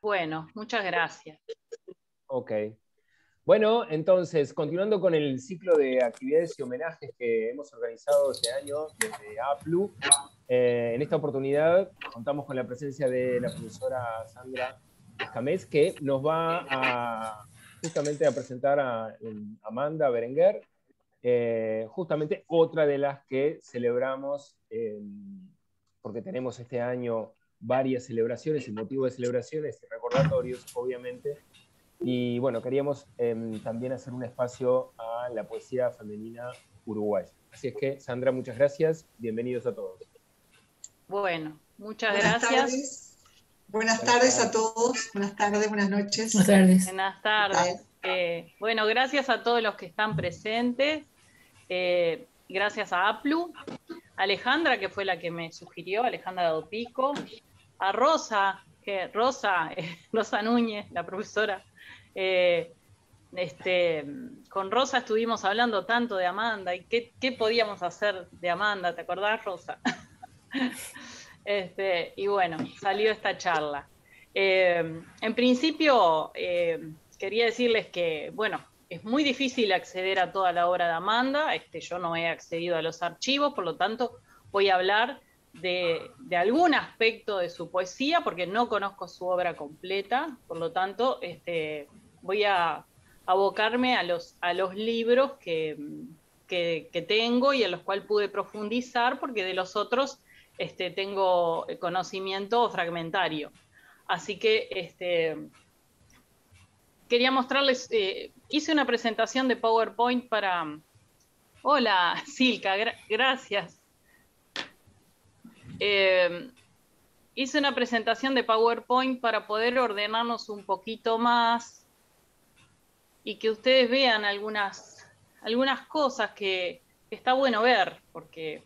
Bueno, muchas gracias. Ok. Bueno, entonces, continuando con el ciclo de actividades y homenajes que hemos organizado este año desde APLU, en esta oportunidad contamos con la presencia de la profesora Sandra Escamés, que nos va justamente a presentar a Amanda Berenguer, justamente otra de las que celebramos, porque tenemos este año varias celebraciones y motivo de celebraciones y recordatorios, obviamente. Y bueno, queríamos también hacer un espacio a la poesía femenina uruguaya. Así es que, Sandra, muchas gracias. Bienvenidos a todos. Bueno, muchas Buenas gracias. Tardes. Buenas tardes a todos. Buenas tardes, buenas noches. Buenas tardes. Buenas tardes. Bueno, gracias a todos los que están presentes. Gracias a APLU, Alejandra, que fue la que me sugirió, Alejandra Dopico, a Rosa, Rosa Núñez, la profesora. Con Rosa estuvimos hablando tanto de Amanda y qué podíamos hacer de Amanda, ¿te acordás, Rosa? Y bueno, salió esta charla. En principio, quería decirles que, bueno, es muy difícil acceder a toda la obra de Amanda. Yo no he accedido a los archivos, por lo tanto voy a hablar de algún aspecto de su poesía, porque no conozco su obra completa, por lo tanto voy a abocarme a los libros que tengo y a los cuales pude profundizar, porque de los otros tengo conocimiento fragmentario. Así que quería mostrarles, hice una presentación de PowerPoint para... Hola, Silka, gracias. Hice una presentación de PowerPoint para poder ordenarnos un poquito más y que ustedes vean algunas cosas que está bueno ver, porque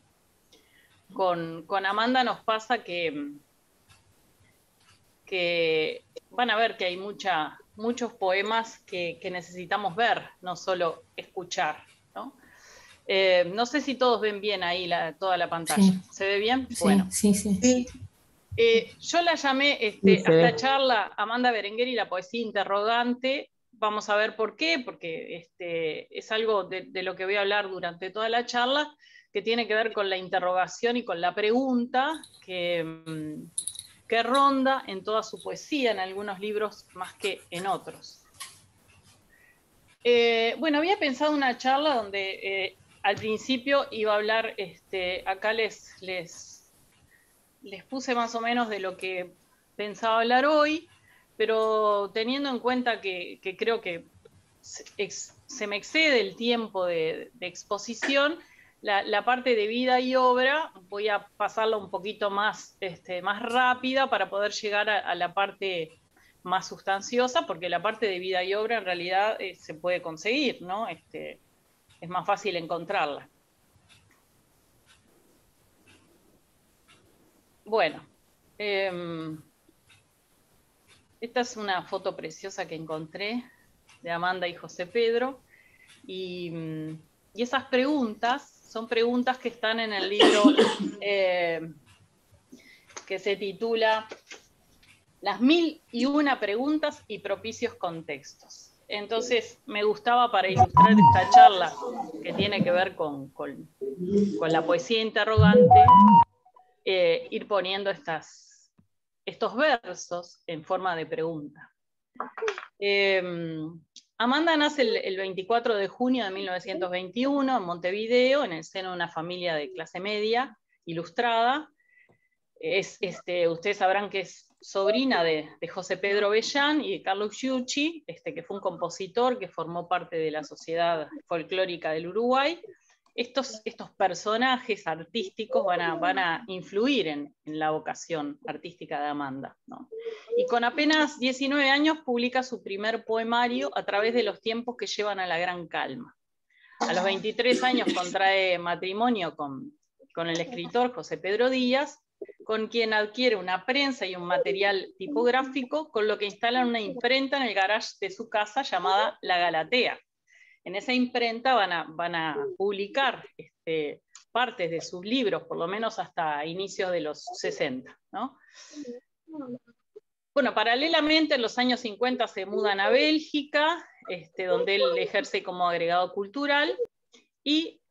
con Amanda nos pasa que van a ver que hay muchos poemas que necesitamos ver, no solo escuchar, ¿no? No sé si todos ven bien ahí toda la pantalla. Sí. ¿Se ve bien? Sí, bueno. sí. Yo la llamé a esta charla Amanda Berenguer y la poesía interrogante. Vamos a ver por qué, porque es algo de lo que voy a hablar durante toda la charla, que tiene que ver con la interrogación y con la pregunta que ronda en toda su poesía, en algunos libros más que en otros. Bueno, había pensado una charla donde al principio iba a hablar, acá les puse más o menos de lo que pensaba hablar hoy, pero teniendo en cuenta que creo que se me excede el tiempo de exposición, la parte de vida y obra voy a pasarla un poquito más rápida para poder llegar a la parte más sustanciosa, porque la parte de vida y obra en realidad se puede conseguir, ¿no? Es más fácil encontrarla. Bueno, esta es una foto preciosa que encontré de Amanda y José Pedro, y esas preguntas son preguntas que están en el libro que se titula Las 1001 preguntas y propicios contextos. Entonces me gustaba, para ilustrar esta charla que tiene que ver con la poesía interrogante, ir poniendo estos versos en forma de pregunta. Amanda nace el 24 de junio de 1921 en Montevideo, en el seno de una familia de clase media, ilustrada. Ustedes sabrán que es sobrina de José Pedro Bellán y de Carlos Giucci, que fue un compositor que formó parte de la Sociedad Folclórica del Uruguay. Estos personajes artísticos van a influir en la vocación artística de Amanda, ¿no? Y con apenas 19 años publica su primer poemario, A través de los tiempos que llevan a la gran calma. A los 23 años contrae matrimonio con el escritor José Pedro Díaz, con quien adquiere una prensa y un material tipográfico, con lo que instalan una imprenta en el garage de su casa llamada La Galatea. En esa imprenta van a publicar partes de sus libros, por lo menos hasta inicios de los 60, ¿no? Bueno, paralelamente en los años 50 se mudan a Bélgica, donde él ejerce como agregado cultural, y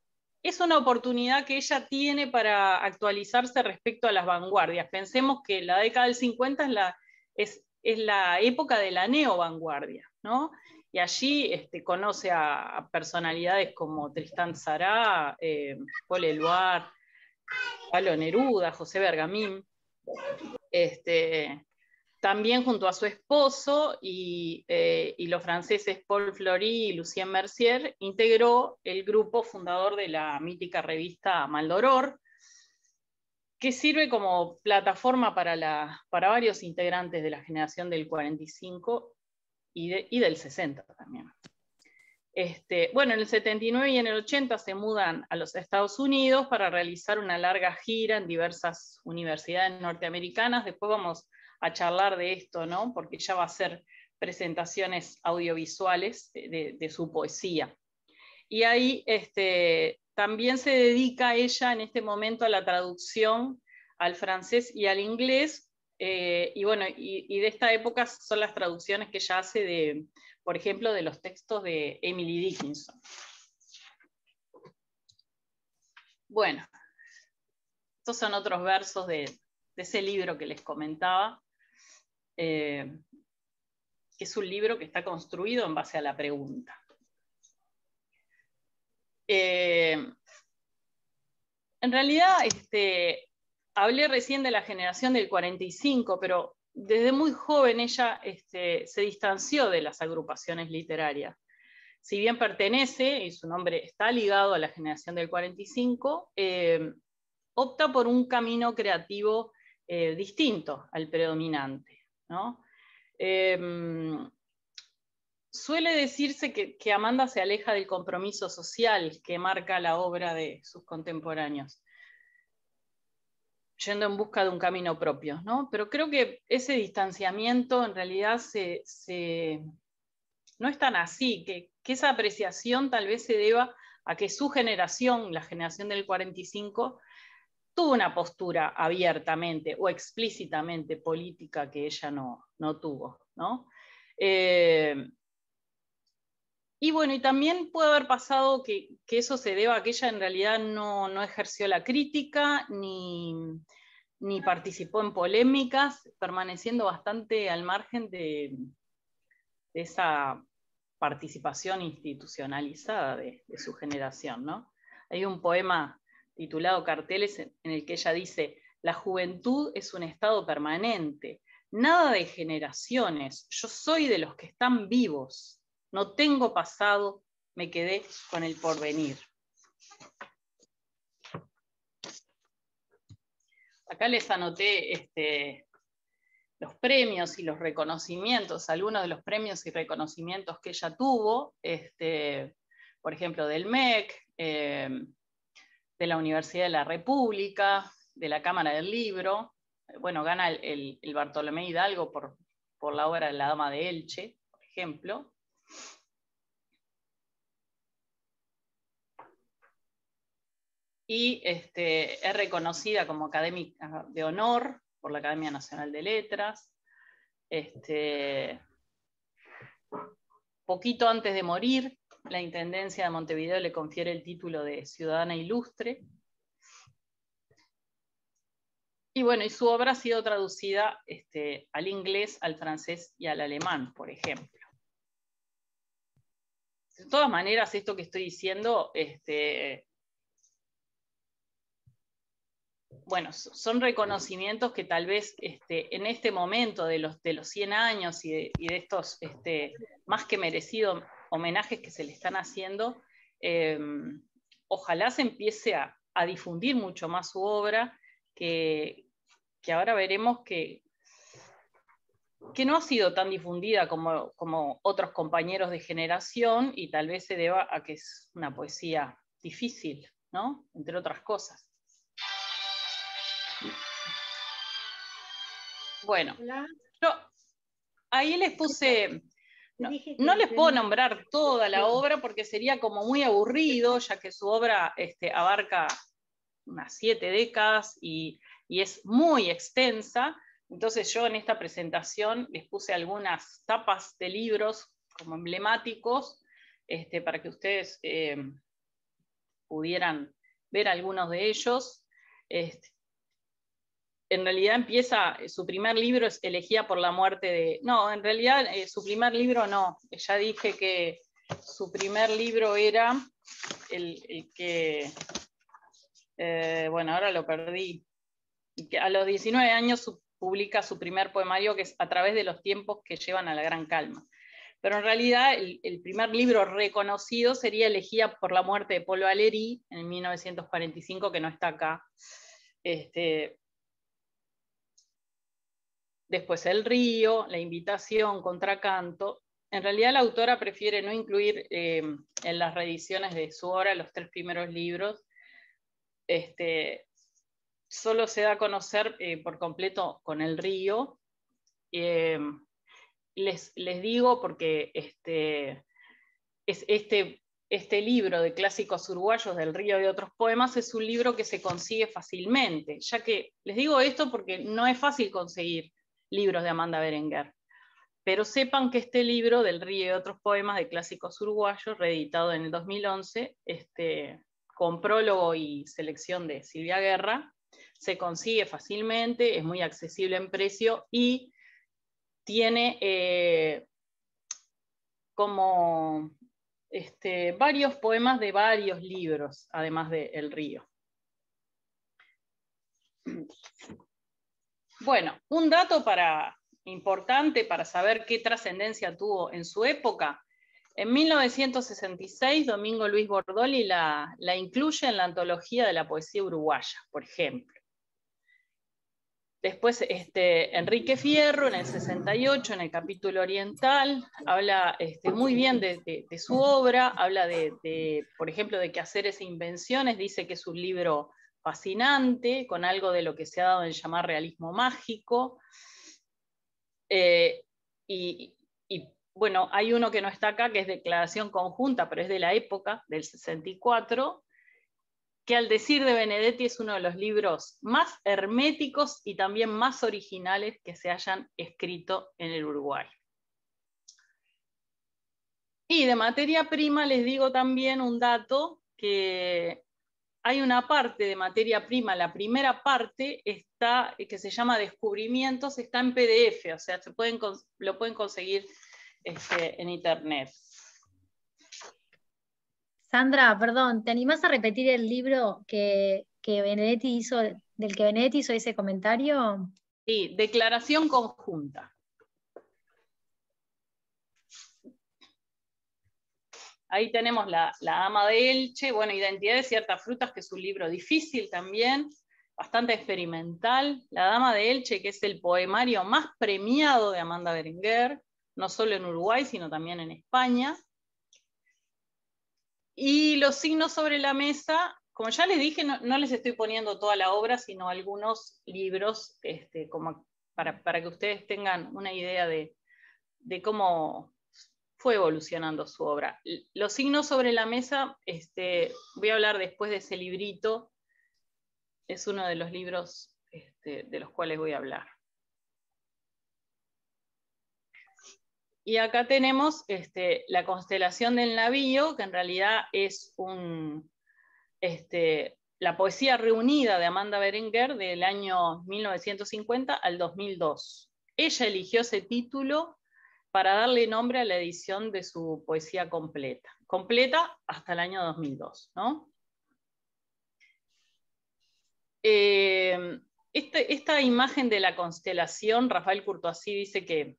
es una oportunidad que ella tiene para actualizarse respecto a las vanguardias. Pensemos que la década del 50 es la época de la neovanguardia, ¿no? Y allí conoce a personalidades como Tristán Tzara, Paul Éluard, Pablo Neruda, José Bergamín, también junto a su esposo y los franceses Paul Flory y Lucien Mercier, integró el grupo fundador de la mítica revista Maldoror, que sirve como plataforma para varios integrantes de la generación del 45 y del 60 también. Bueno, en el 79 y en el 80 se mudan a los Estados Unidos para realizar una larga gira en diversas universidades norteamericanas. Después vamos a charlar de esto, ¿no? Porque ella va a hacer presentaciones audiovisuales de su poesía. Y ahí también se dedica ella en este momento a la traducción al francés y al inglés, y bueno, y de esta época son las traducciones que ella hace por ejemplo, de los textos de Emily Dickinson. Bueno, estos son otros versos de ese libro que les comentaba, que es un libro que está construido en base a la pregunta. En realidad, hablé recién de la generación del 45, pero desde muy joven ella se distanció de las agrupaciones literarias. Si bien pertenece, y su nombre está ligado a la generación del 45, opta por un camino creativo distinto al predominante, ¿no? Suele decirse que Amanda se aleja del compromiso social que marca la obra de sus contemporáneos, yendo en busca de un camino propio, ¿no? Pero creo que ese distanciamiento en realidad no es tan así, que esa apreciación tal vez se deba a que su generación, la generación del 45, tuvo una postura abiertamente o explícitamente política que ella no tuvo, ¿no? Y bueno, y también puede haber pasado que eso se deba a que ella en realidad no ejerció la crítica, ni participó en polémicas, permaneciendo bastante al margen de esa participación institucionalizada de su generación, ¿no? Hay un poema titulado Carteles en el que ella dice: la juventud es un estado permanente, nada de generaciones, yo soy de los que están vivos, no tengo pasado, me quedé con el porvenir. Acá les anoté los premios y los reconocimientos, algunos de los premios y reconocimientos que ella tuvo, por ejemplo, del MEC, de la Universidad de la República, de la Cámara del Libro. Bueno, gana el Bartolomé Hidalgo por la obra de La Dama de Elche, por ejemplo. Y es reconocida como académica de honor por la Academia Nacional de Letras. Poquito antes de morir, la Intendencia de Montevideo le confiere el título de Ciudadana Ilustre. Y bueno, y su obra ha sido traducida al inglés, al francés y al alemán, por ejemplo. De todas maneras, esto que estoy diciendo, bueno, son reconocimientos que tal vez en este momento de los 100 años y de estos más que merecidos homenajes que se le están haciendo, ojalá se empiece a difundir mucho más su obra, que ahora veremos que no ha sido tan difundida como otros compañeros de generación, y tal vez se deba a que es una poesía difícil, ¿no? Entre otras cosas. Bueno, yo ahí les puse, no les puedo nombrar toda la obra porque sería como muy aburrido, ya que su obra abarca unas 7 décadas y es muy extensa, Entonces yo en esta presentación les puse algunas tapas de libros como emblemáticos, para que ustedes pudieran ver algunos de ellos. En realidad empieza, su primer libro es Elegía por la muerte de... No, en realidad su primer libro no, ya dije que su primer libro era el que... bueno, ahora lo perdí. Que a los 19 años publica su primer poemario, que es A través de los tiempos que llevan a la gran calma. Pero en realidad el primer libro reconocido sería Elegía por la muerte de Paul Valéry, en 1945, que no está acá. Después El río, La invitación, Contracanto. En realidad la autora prefiere no incluir en las reediciones de su obra los 3 primeros libros. Solo se da a conocer por completo con El río. Les digo porque este libro de clásicos uruguayos del río y otros poemas es un libro que se consigue fácilmente, ya que les digo esto porque no es fácil conseguir libros de Amanda Berenguer, pero sepan que este libro del río y otros poemas de clásicos uruguayos, reeditado en el 2011, con prólogo y selección de Silvia Guerra, se consigue fácilmente, es muy accesible en precio y tiene como varios poemas de varios libros, además de El río. Bueno, un dato importante para saber qué trascendencia tuvo en su época. En 1966, Domingo Luis Bordoli la incluye en la antología de la poesía uruguaya, por ejemplo. Después Enrique Fierro, en el 68, en el capítulo oriental, habla muy bien de su obra, habla por ejemplo, de Quehaceres e Invenciones, dice que es un libro fascinante, con algo de lo que se ha dado en llamar realismo mágico. Y bueno, hay uno que no está acá, que es Declaración Conjunta, pero es de la época, del 64, que al decir de Benedetti es uno de los libros más herméticos y también más originales que se hayan escrito en el Uruguay. Y de materia prima les digo también un dato, que hay una parte de materia prima, la primera parte está, que se llama Descubrimientos, está en PDF, o sea, lo pueden conseguir en internet. Sandra, perdón, ¿te animás a repetir el libro que Benedetti hizo, del que Benedetti hizo ese comentario? Sí, Declaración Conjunta. Ahí tenemos la Dama de Elche, bueno, Identidad de ciertas frutas, que es un libro difícil también, bastante experimental. La Dama de Elche, que es el poemario más premiado de Amanda Berenguer, no solo en Uruguay, sino también en España. Y Los signos sobre la mesa, como ya les dije, no les estoy poniendo toda la obra, sino algunos libros, como para que ustedes tengan una idea de cómo fue evolucionando su obra. Los signos sobre la mesa, voy a hablar después de ese librito, es uno de los libros de los cuales voy a hablar. Y acá tenemos la constelación del navío, que en realidad es la poesía reunida de Amanda Berenguer del año 1950 al 2002. Ella eligió ese título para darle nombre a la edición de su poesía completa hasta el año 2002, ¿no? Esta imagen de la constelación, Rafael Courtoisí dice que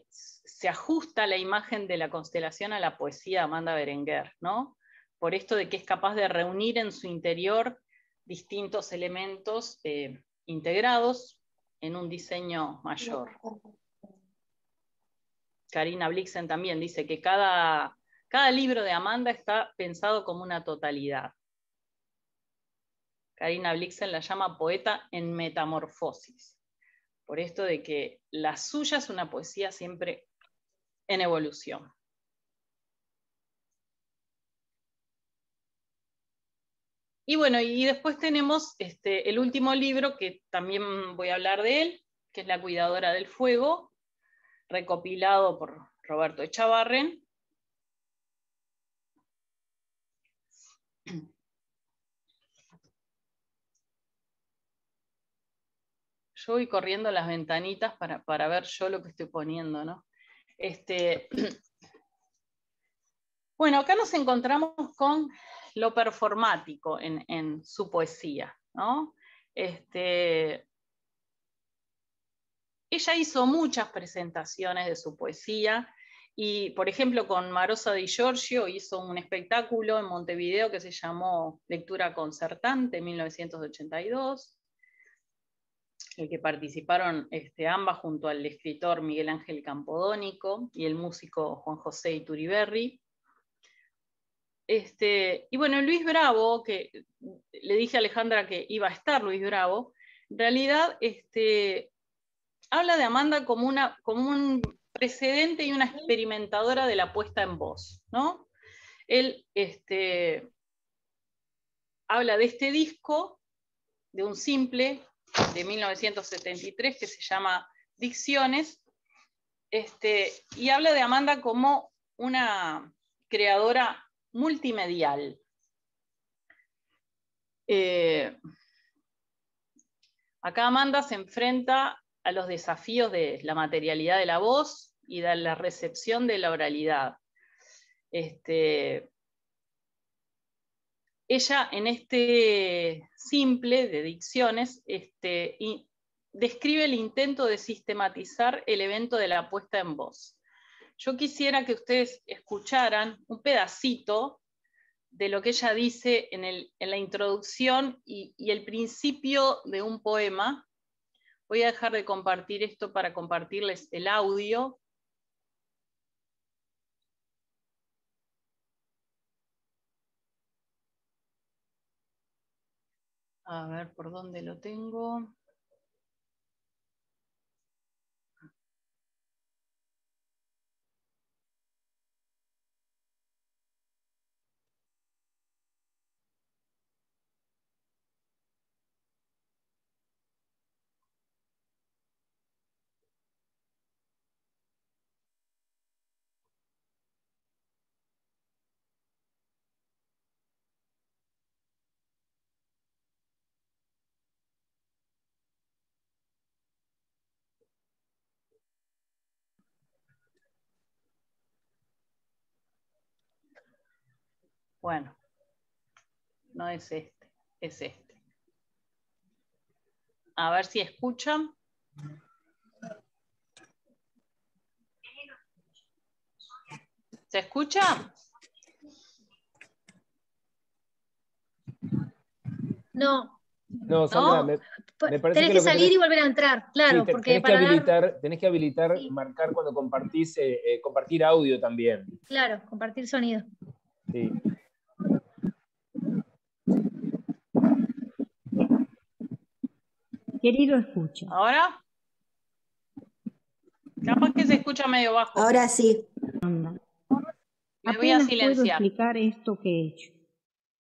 se ajusta la imagen de la constelación a la poesía de Amanda Berenguer, ¿no? Por esto de que es capaz de reunir en su interior distintos elementos integrados en un diseño mayor. Karina Blixen también dice que cada libro de Amanda está pensado como una totalidad. Karina Blixen la llama poeta en metamorfosis, por esto de que la suya es una poesía siempre en evolución. Y bueno, y después tenemos el último libro, que también voy a hablar de él, que es La cuidadora del fuego, recopilado por Roberto Echavarren. Yo voy corriendo las ventanitas para ver yo lo que estoy poniendo, ¿no? Bueno, acá nos encontramos con lo performático en su poesía, ¿no? Ella hizo muchas presentaciones de su poesía, y por ejemplo con Marosa Di Giorgio hizo un espectáculo en Montevideo que se llamó Lectura Concertante en 1982, el que participaron ambas junto al escritor Miguel Ángel Campodónico y el músico Juan José Iturriberri. Y bueno, Luis Bravo, que le dije a Alejandra que iba a estar Luis Bravo, en realidad habla de Amanda como un precedente y una experimentadora de la puesta en voz, ¿no? Él habla de este disco, de un simple de 1973 que se llama Dicciones, y habla de Amanda como una creadora multimedial. Acá Amanda se enfrenta a los desafíos de la materialidad de la voz y de la recepción de la oralidad. Ella en este simple de Dicciones describe el intento de sistematizar el evento de la puesta en voz. Yo quisiera que ustedes escucharan un pedacito de lo que ella dice en la introducción y el principio de un poema. Voy a dejar de compartir esto para compartirles el audio. A ver por dónde lo tengo. Bueno, no es este, es este. A ver si escuchan. ¿Se escucha? No. No, Sandra, me parece Tenés que que lo que salir y volver a entrar, claro, sí, porque para tenés que habilitar, Sí. marcar cuando compartís, compartir audio también. Claro, compartir sonido. Sí. Querido escucha. ¿Ahora? Capaz que se escucha medio bajo. Ahora sí. Me voy a Apenas puedo silenciar. explicar esto que he hecho.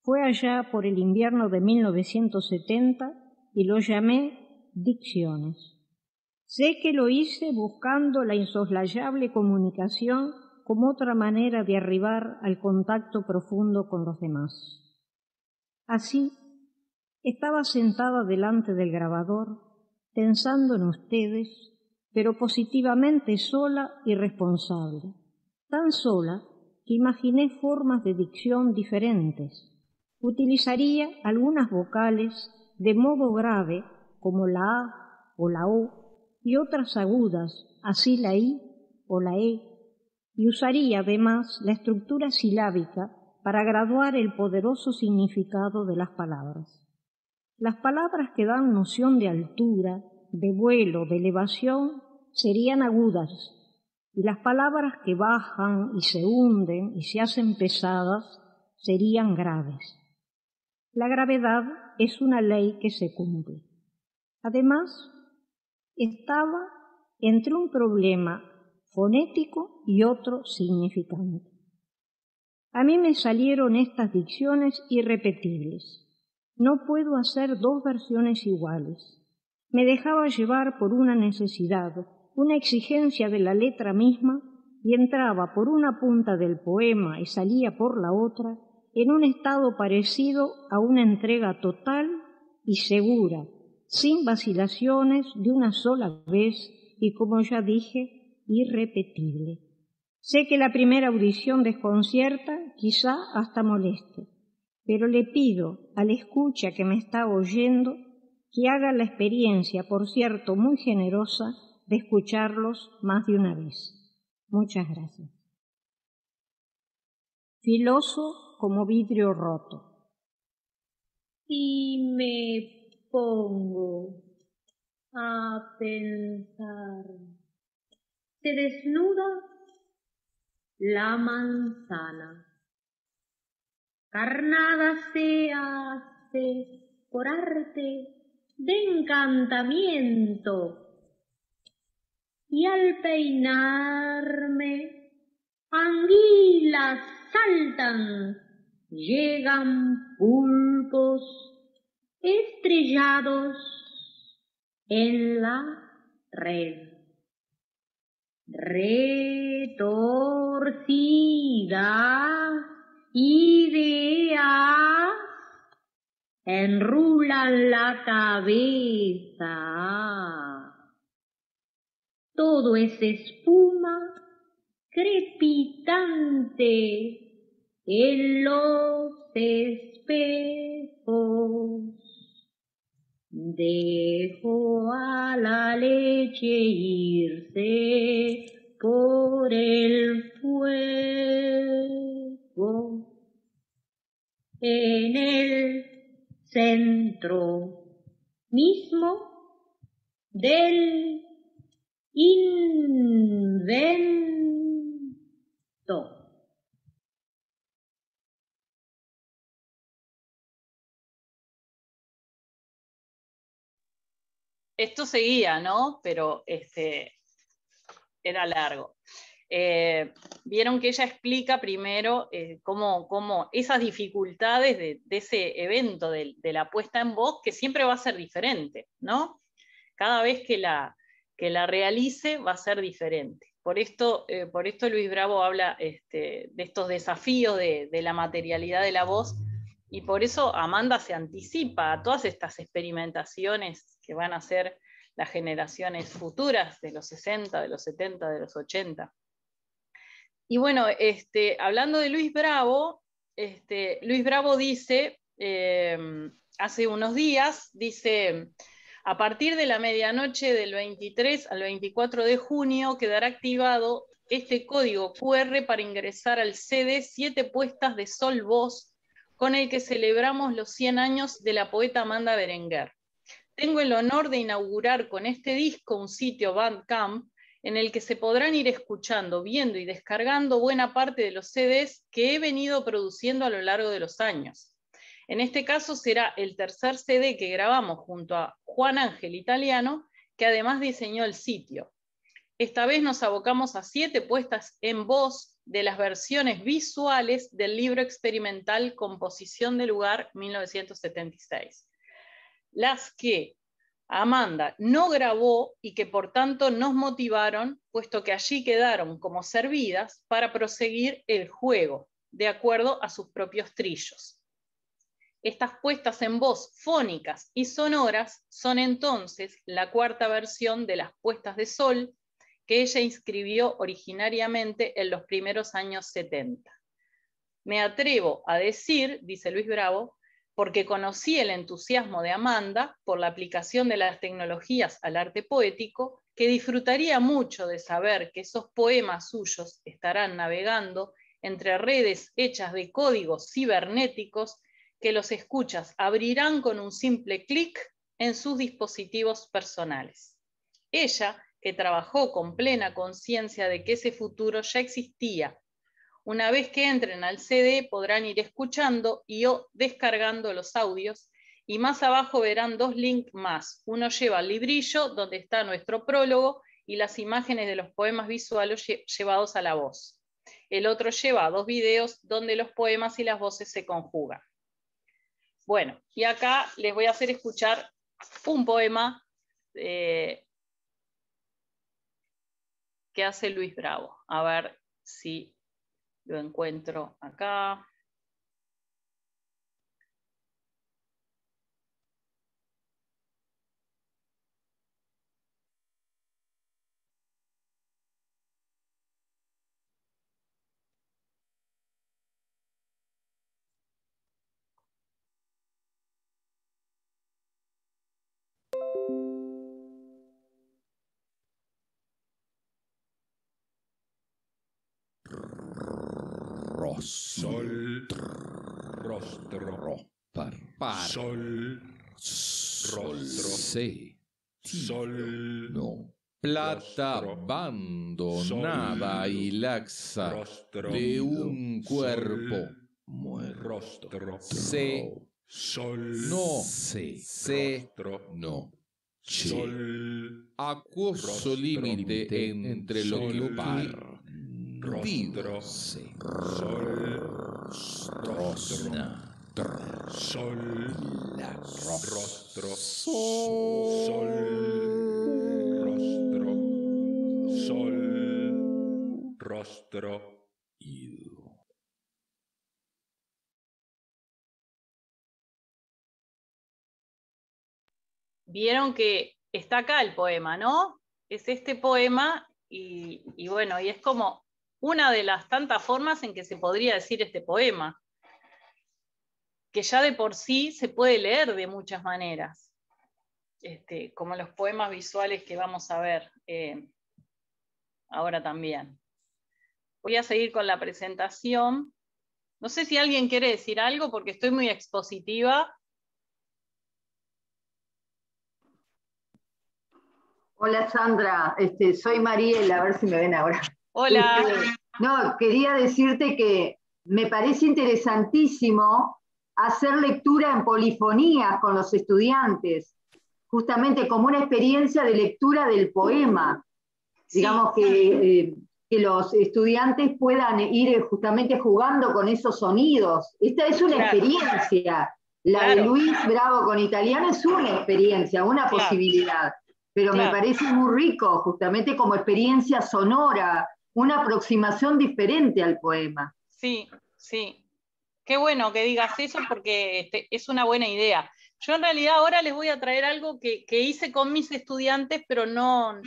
Fue allá por el invierno de 1970 y lo llamé Dicciones. Sé que lo hice buscando la insoslayable comunicación como otra manera de arribar al contacto profundo con los demás. Así, estaba sentada delante del grabador, pensando en ustedes, pero positivamente sola y responsable. Tan sola que imaginé formas de dicción diferentes. Utilizaría algunas vocales de modo grave, como la A o la O, y otras agudas, así la I o la E, y usaría además la estructura silábica para graduar el poderoso significado de las palabras. Las palabras que dan noción de altura, de vuelo, de elevación, serían agudas, y las palabras que bajan y se hunden y se hacen pesadas serían graves. La gravedad es una ley que se cumple. Además, estaba entre un problema fonético y otro significante. A mí me salieron estas dicciones irrepetibles. No puedo hacer dos versiones iguales. Me dejaba llevar por una necesidad, una exigencia de la letra misma, y entraba por una punta del poema y salía por la otra, en un estado parecido a una entrega total y segura, sin vacilaciones, de una sola vez y, como ya dije, irrepetible. Sé que la primera audición desconcierta, quizá hasta moleste, pero le pido a la escucha que me está oyendo que haga la experiencia, por cierto, muy generosa, de escucharlos más de una vez. Muchas gracias. Filoso como vidrio roto. Y me pongo a pensar. Se desnuda la manzana. Carnada se hace por arte de encantamiento. Y al peinarme, anguilas saltan, llegan pulpos estrellados en la red. Retorcidas ideas enrulan la cabeza. Todo es espuma crepitante en los espejos. Dejo a la leche irse por el fuego. En el centro mismo del invento. Esto seguía, ¿no? Pero era largo. Vieron que ella explica primero cómo esas dificultades de ese evento, de la puesta en voz, que siempre va a ser diferente, ¿no? Cada vez que la realice va a ser diferente. Por esto Luis Bravo habla de estos desafíos de la materialidad de la voz, y por eso Amanda se anticipa a todas estas experimentaciones que van a ser las generaciones futuras de los 60, de los 70, de los 80. Y bueno, hablando de Luis Bravo dice, hace unos días, dice: a partir de la medianoche del 23 al 24 de junio quedará activado este código QR para ingresar al CD 7 puestas de Sol Voz, con el que celebramos los 100 años de la poeta Amanda Berenguer. Tengo el honor de inaugurar con este disco un sitio Bandcamp en el que se podrán ir escuchando, viendo y descargando buena parte de los CDs que he venido produciendo a lo largo de los años. En este caso será el tercer CD que grabamos junto a Juan Ángel Italiano, que además diseñó el sitio. Esta vez nos abocamos a 7 puestas en voz de las versiones visuales del libro experimental Composición de Lugar 1976. Las que Amanda no grabó y que por tanto nos motivaron, puesto que allí quedaron como servidas para proseguir el juego, de acuerdo a sus propios trillos. Estas puestas en voz fónicas y sonoras son entonces la cuarta versión de las puestas de sol que ella inscribió originariamente en los primeros años 70. Me atrevo a decir, dice Luis Bravo, porque conocí el entusiasmo de Amanda por la aplicación de las tecnologías al arte poético, que disfrutaría mucho de saber que esos poemas suyos estarán navegando entre redes hechas de códigos cibernéticos que los escuchas abrirán con un simple clic en sus dispositivos personales. Ella, que trabajó con plena conciencia de que ese futuro ya existía. Una vez que entren al CD podrán ir escuchando y o descargando los audios, y más abajo verán 2 links más. Uno lleva al librillo, donde está nuestro prólogo y las imágenes de los poemas visuales llevados a la voz. El otro lleva 2 videos donde los poemas y las voces se conjugan. Bueno, y acá les voy a hacer escuchar un poema que hace Luis Bravo. A ver si lo encuentro acá. Sol, rostro, par, sol, rostro, sol, no, plata abandonada y laxa de un cuerpo muerto. rostro, Sol, no, se, no, sol, acuoso límite entre lo que par, rostro, sol, rostro, rostro, Vieron que está acá el poema, ¿no? Es este poema y bueno, y es como una de las tantas formas en que se podría decir este poema, que ya de por sí se puede leer de muchas maneras, como los poemas visuales que vamos a ver ahora también. Voy a seguir con la presentación. No sé si alguien quiere decir algo porque estoy muy expositiva. Hola Sandra, soy Mariela, a ver si me ven ahora. Hola. No, quería decirte que me parece interesantísimo hacer lectura en polifonías con los estudiantes, justamente como una experiencia de lectura del poema. Sí. Digamos que los estudiantes puedan ir justamente jugando con esos sonidos. Esta es una experiencia. La de Luis Bravo con italiano es una experiencia, una posibilidad. Pero me parece muy rico, justamente como experiencia sonora, una aproximación diferente al poema. Sí, sí. Qué bueno que digas eso porque es una buena idea. Yo en realidad ahora les voy a traer algo que hice con mis estudiantes, pero no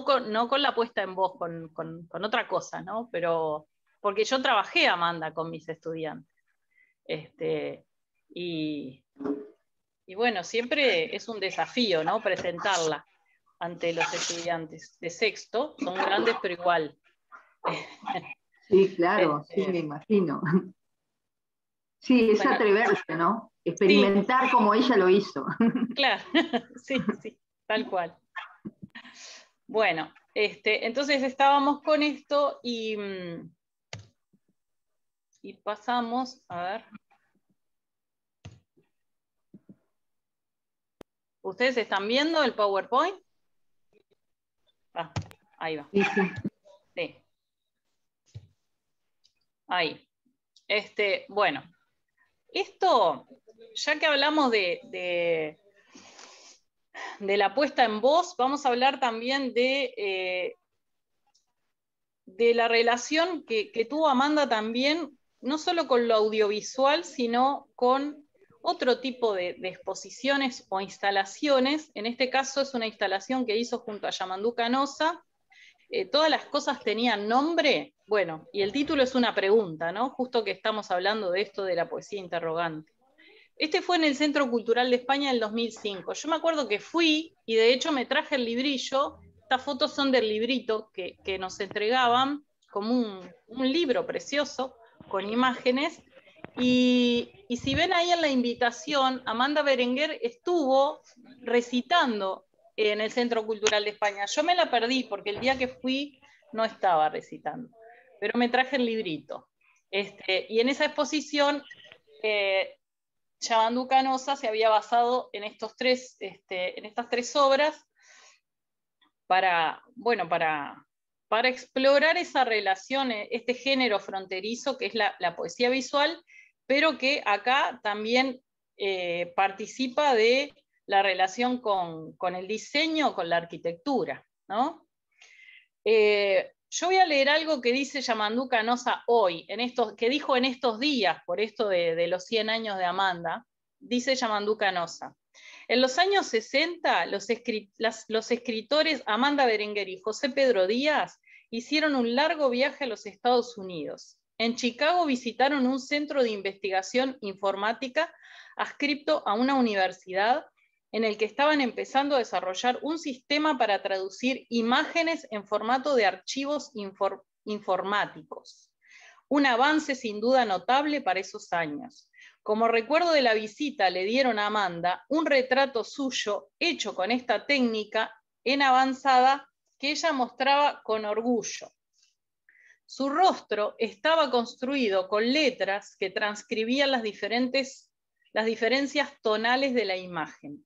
con la puesta en voz, con otra cosa, ¿no? Pero porque yo trabajé, Amanda, con mis estudiantes. Y bueno, siempre es un desafío, ¿no? Presentarla ante los estudiantes de sexto. Son grandes, pero igual. Sí, claro, sí, me imagino. Sí, es atreverse, ¿no? Experimentar como ella lo hizo. Claro, sí, tal cual. Bueno, entonces estábamos con esto y pasamos, a ver. ¿Ustedes están viendo el PowerPoint? Ah, ahí va. Sí. Ahí. Bueno, esto, ya que hablamos de la puesta en voz, vamos a hablar también de la relación que tuvo Amanda también, no solo con lo audiovisual, sino con otro tipo de exposiciones o instalaciones. En este caso es una instalación que hizo junto a Yamandú Canosa. Todas las cosas tenían nombre, bueno, y el título es una pregunta, ¿no? Justo que estamos hablando de esto de la poesía interrogante. Fue en el Centro Cultural de España en el 2005. Yo me acuerdo que fui y de hecho me traje el librillo. Estas fotos son del librito que nos entregaban, como un libro precioso, con imágenes. Y si ven ahí en la invitación, Amanda Berenguer estuvo recitando en el Centro Cultural de España. Yo me la perdí porque el día que fui no estaba recitando, pero me traje el librito. Y en esa exposición, Yamandú Canosa se había basado en estas tres obras para explorar esa relación, este género fronterizo que es la poesía visual, pero que acá también participa de la relación con el diseño, con la arquitectura, ¿no? Yo voy a leer algo que dice Yamandu Canosa hoy, que dijo en estos días, por esto de los 100 años de Amanda. Dice Yamandu Canosa: en los años 60, los escritores Amanda Berenguer y José Pedro Díaz hicieron un largo viaje a los Estados Unidos. En Chicago visitaron un centro de investigación informática adscrito a una universidad en el que estaban empezando a desarrollar un sistema para traducir imágenes en formato de archivos informáticos. Un avance sin duda notable para esos años. Como recuerdo de la visita, le dieron a Amanda un retrato suyo hecho con esta técnica en avanzada que ella mostraba con orgullo. Su rostro estaba construido con letras que transcribían las diferencias tonales de la imagen.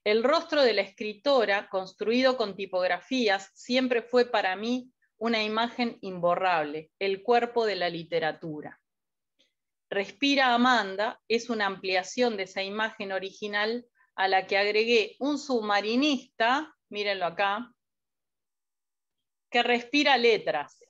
El rostro de la escritora, construido con tipografías, siempre fue para mí una imagen imborrable, el cuerpo de la literatura. Respira Amanda es una ampliación de esa imagen original a la que agregué un submarinista, mírenlo acá, que respira letras.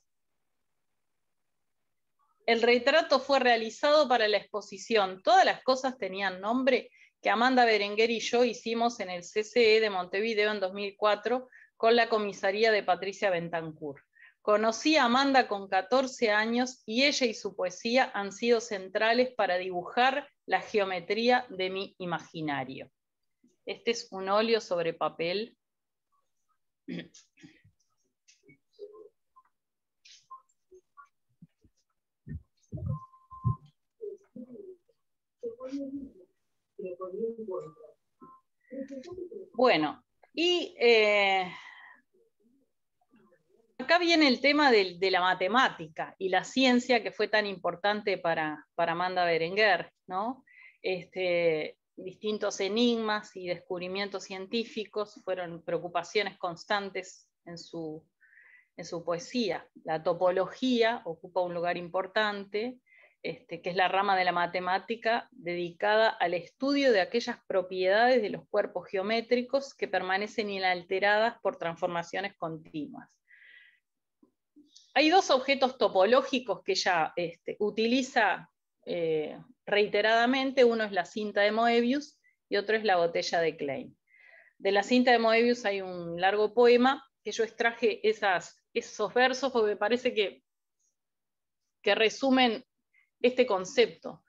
El retrato fue realizado para la exposición Todas las cosas tenían nombre, que Amanda Berenguer y yo hicimos en el CCE de Montevideo en 2004 con la comisaría de Patricia Bentancur. Conocí a Amanda con 14 años y ella y su poesía han sido centrales para dibujar la geometría de mi imaginario. Este es un óleo sobre papel. Bueno, y acá viene el tema de la matemática y la ciencia que fue tan importante para Amanda Berenguer, ¿no? Distintos enigmas y descubrimientos científicos fueron preocupaciones constantes en su poesía. La topología ocupa un lugar importante, que es la rama de la matemática dedicada al estudio de aquellas propiedades de los cuerpos geométricos que permanecen inalteradas por transformaciones continuas. Hay dos objetos topológicos que ella utiliza reiteradamente. Uno es la cinta de Moebius y otro es la botella de Klein. De la cinta de Moebius hay un largo poema que yo extraje esos versos porque me parece que resumen este concepto.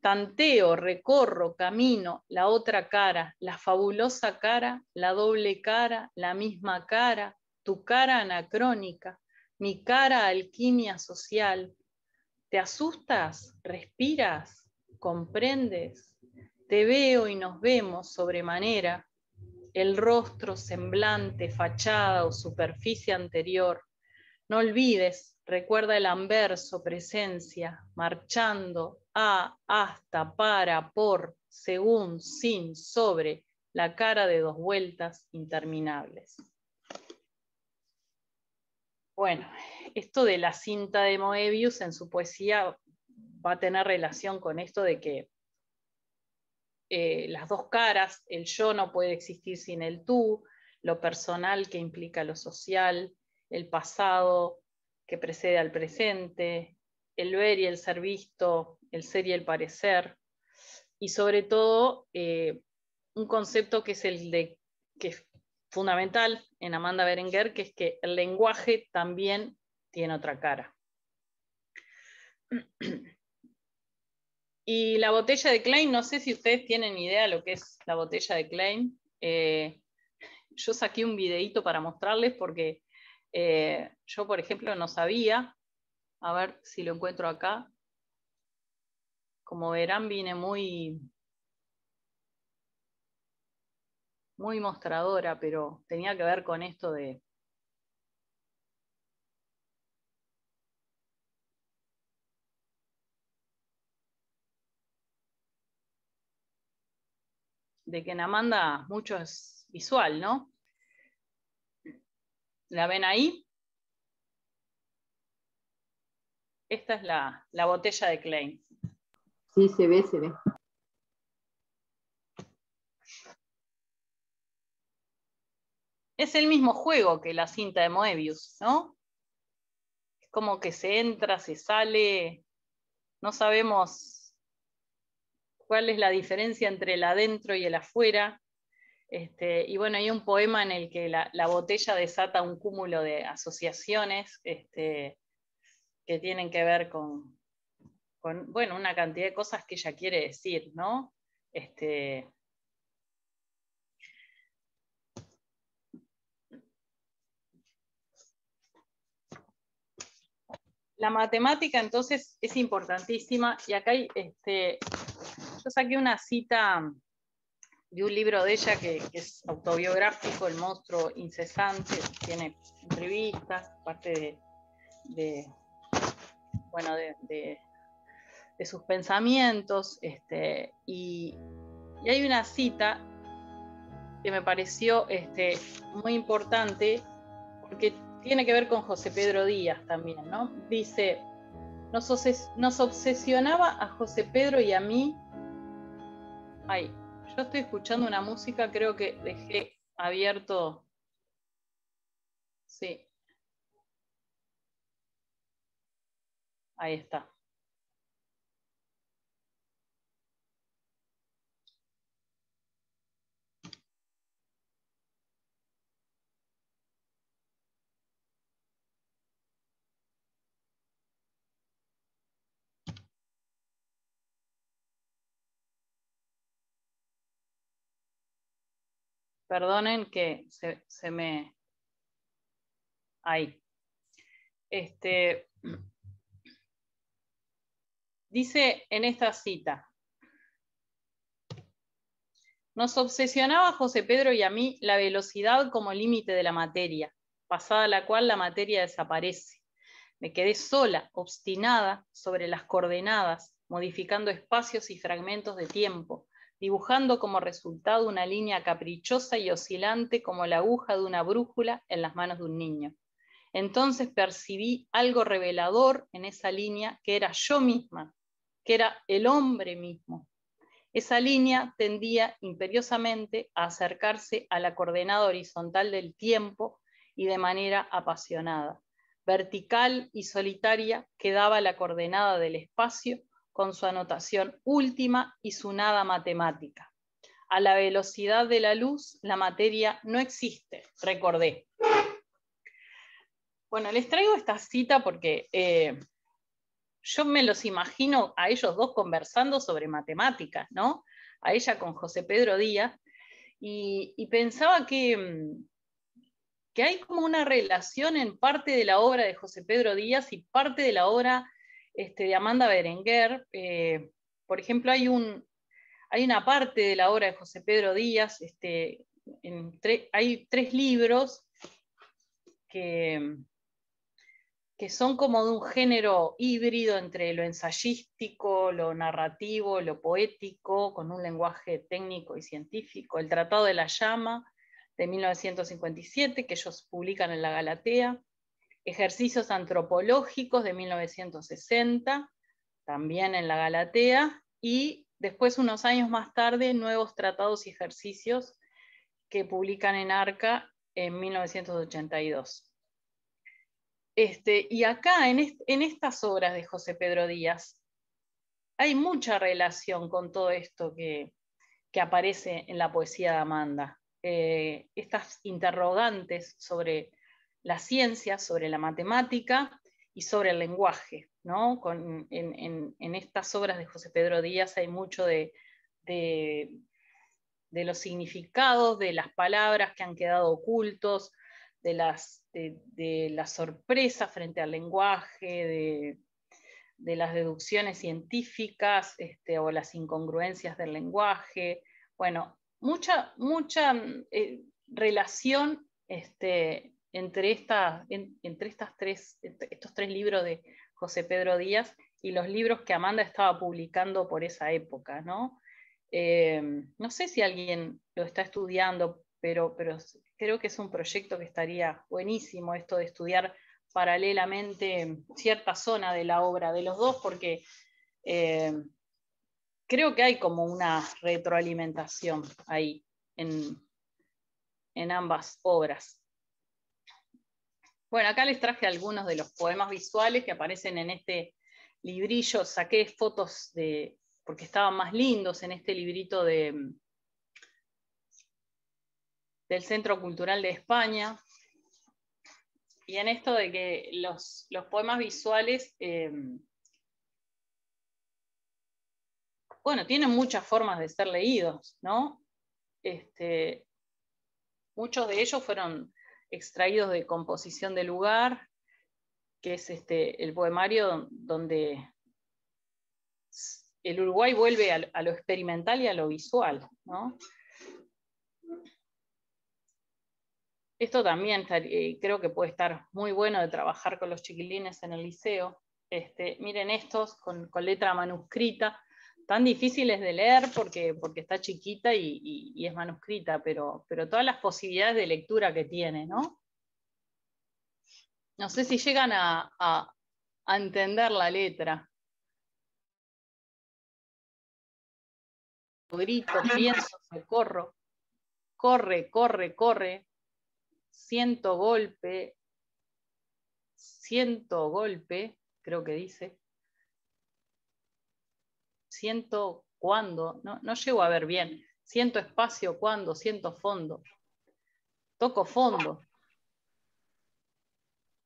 Tanteo, recorro, camino, la otra cara, la fabulosa cara, la doble cara, la misma cara, tu cara anacrónica, mi cara alquimia social. ¿Te asustas? ¿Respiras? ¿Comprendes? Te veo y nos vemos sobremanera, el rostro, semblante, fachada o superficie anterior. No olvides, recuerda el anverso, presencia, marchando, a, hasta, para, por, según, sin, sobre, la cara de dos vueltas interminables. Bueno, esto de la cinta de Moebius en su poesía va a tener relación con esto de que las dos caras, el yo no puede existir sin el tú, lo personal que implica lo social, el pasado que precede al presente, el ver y el ser visto, el ser y el parecer, y sobre todo un concepto que es que es fundamental en Amanda Berenguer, que es que el lenguaje también tiene otra cara. Y la botella de Klein, no sé si ustedes tienen idea de lo que es la botella de Klein. Yo saqué un videíto para mostrarles porque yo, por ejemplo, no sabía. A ver si lo encuentro acá. Como verán, vine muy mostradora, pero tenía que ver con esto de que en Amanda mucho es visual, ¿no? ¿La ven ahí? Esta es la botella de Klein. Sí, se ve, se ve. es el mismo juego que la cinta de Moebius, ¿no? Es como que se entra, se sale, no sabemos cuál es la diferencia entre el adentro y el afuera. Y bueno, hay un poema en el que la botella desata un cúmulo de asociaciones que tienen que ver con, bueno, una cantidad de cosas que ella quiere decir, ¿no? La matemática entonces es importantísima, y acá hay, yo saqué una cita de un libro de ella que es autobiográfico, El monstruo incesante, tiene entrevistas, parte bueno, de sus pensamientos, y hay una cita que me pareció muy importante, porque tiene que ver con José Pedro Díaz también, ¿no? Dice, nos obsesionaba a José Pedro y a mí. Ay, yo estoy escuchando una música, creo que dejé abierto. Sí. Ahí está. Perdonen que se me... Ahí. Dice en esta cita, nos obsesionaba a José Pedro y a mí la velocidad como límite de la materia, pasada la cual la materia desaparece. Me quedé sola, obstinada, sobre las coordenadas, modificando espacios y fragmentos de tiempo, dibujando como resultado una línea caprichosa y oscilante como la aguja de una brújula en las manos de un niño. Entonces percibí algo revelador en esa línea, que era yo misma, que era el hombre mismo. Esa línea tendía imperiosamente a acercarse a la coordenada horizontal del tiempo y de manera apasionada. Vertical y solitaria quedaba la coordenada del espacio con su anotación última y su nada matemática. A la velocidad de la luz, la materia no existe, recordé. Bueno, les traigo esta cita porque yo me los imagino a ellos dos conversando sobre matemáticas, ¿no? A ella con José Pedro Díaz, y pensaba que hay como una relación en parte de la obra de José Pedro Díaz y parte de la obra de Amanda Berenguer. Por ejemplo, hay una parte de la obra de José Pedro Díaz, hay 3 libros que son como de un género híbrido entre lo ensayístico, lo narrativo, lo poético, con un lenguaje técnico y científico. El Tratado de la Llama, de 1957, que ellos publican en la Galatea. Ejercicios antropológicos, de 1960, también en la Galatea. Y después, unos años más tarde, Nuevos Tratados y Ejercicios, que publican en Arca en 1982. Y acá, en estas obras de José Pedro Díaz, hay mucha relación con todo esto que aparece en la poesía de Amanda. Estas interrogantes sobre la ciencia, sobre la matemática y sobre el lenguaje, ¿no? En estas obras de José Pedro Díaz hay mucho de los significados, de las palabras que han quedado ocultos, de la sorpresa frente al lenguaje, de las deducciones científicas o las incongruencias del lenguaje. Bueno, mucha relación entre estos 3 libros de José Pedro Díaz y los libros que Amanda estaba publicando por esa época, ¿no? No sé si alguien lo está estudiando, pero creo que es un proyecto que estaría buenísimo, esto de estudiar paralelamente cierta zona de la obra de los dos, porque creo que hay como una retroalimentación ahí en ambas obras. Bueno, acá les traje algunos de los poemas visuales que aparecen en este librillo. Saqué fotos porque estaban más lindos en este librito del Centro Cultural de España. Y en esto de que los poemas visuales, bueno, tienen muchas formas de ser leídos, ¿no? Muchos de ellos fueron extraídos de Composición de Lugar, que es el poemario donde el Uruguay vuelve a lo experimental y a lo visual, ¿no? Esto también creo que puede estar muy bueno de trabajar con los chiquilines en el liceo. Miren estos con letra manuscrita, tan difíciles de leer porque está chiquita y es manuscrita, pero todas las posibilidades de lectura que tiene, ¿no? No sé si llegan a entender la letra. Grito, pienso, socorro, corre, corre, corre, siento golpe, creo que dice. Siento cuando, no llego a ver bien. Siento espacio cuando, siento fondo. Toco fondo.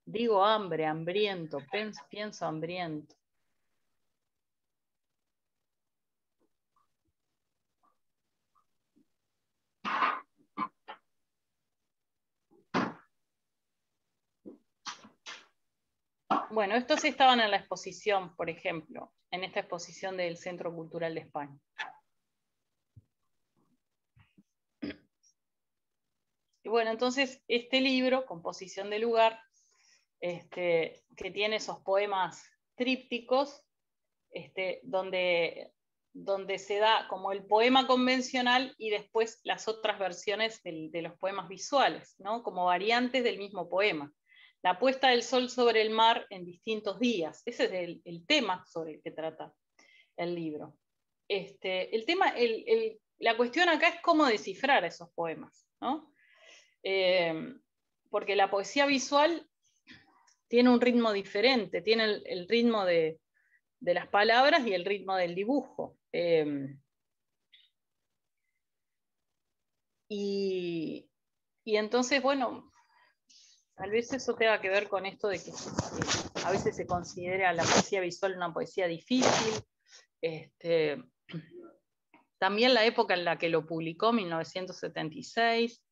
Digo hambre, hambriento, pienso hambriento. Bueno, estos estaban en la exposición, por ejemplo, en esta exposición del Centro Cultural de España. Y bueno, entonces este libro, Composición de Lugar, que tiene esos poemas trípticos, donde se da como el poema convencional y después las otras versiones de los poemas visuales, ¿no? Como variantes del mismo poema. La puesta del sol sobre el mar en distintos días. Ese es el tema sobre el que trata el libro. La cuestión acá es cómo descifrar esos poemas, ¿no? Porque la poesía visual tiene un ritmo diferente, tiene el ritmo de las palabras y el ritmo del dibujo. Y entonces, bueno, tal vez eso tenga que ver con esto de que a veces se considera la poesía visual una poesía difícil. También la época en la que lo publicó, 1976,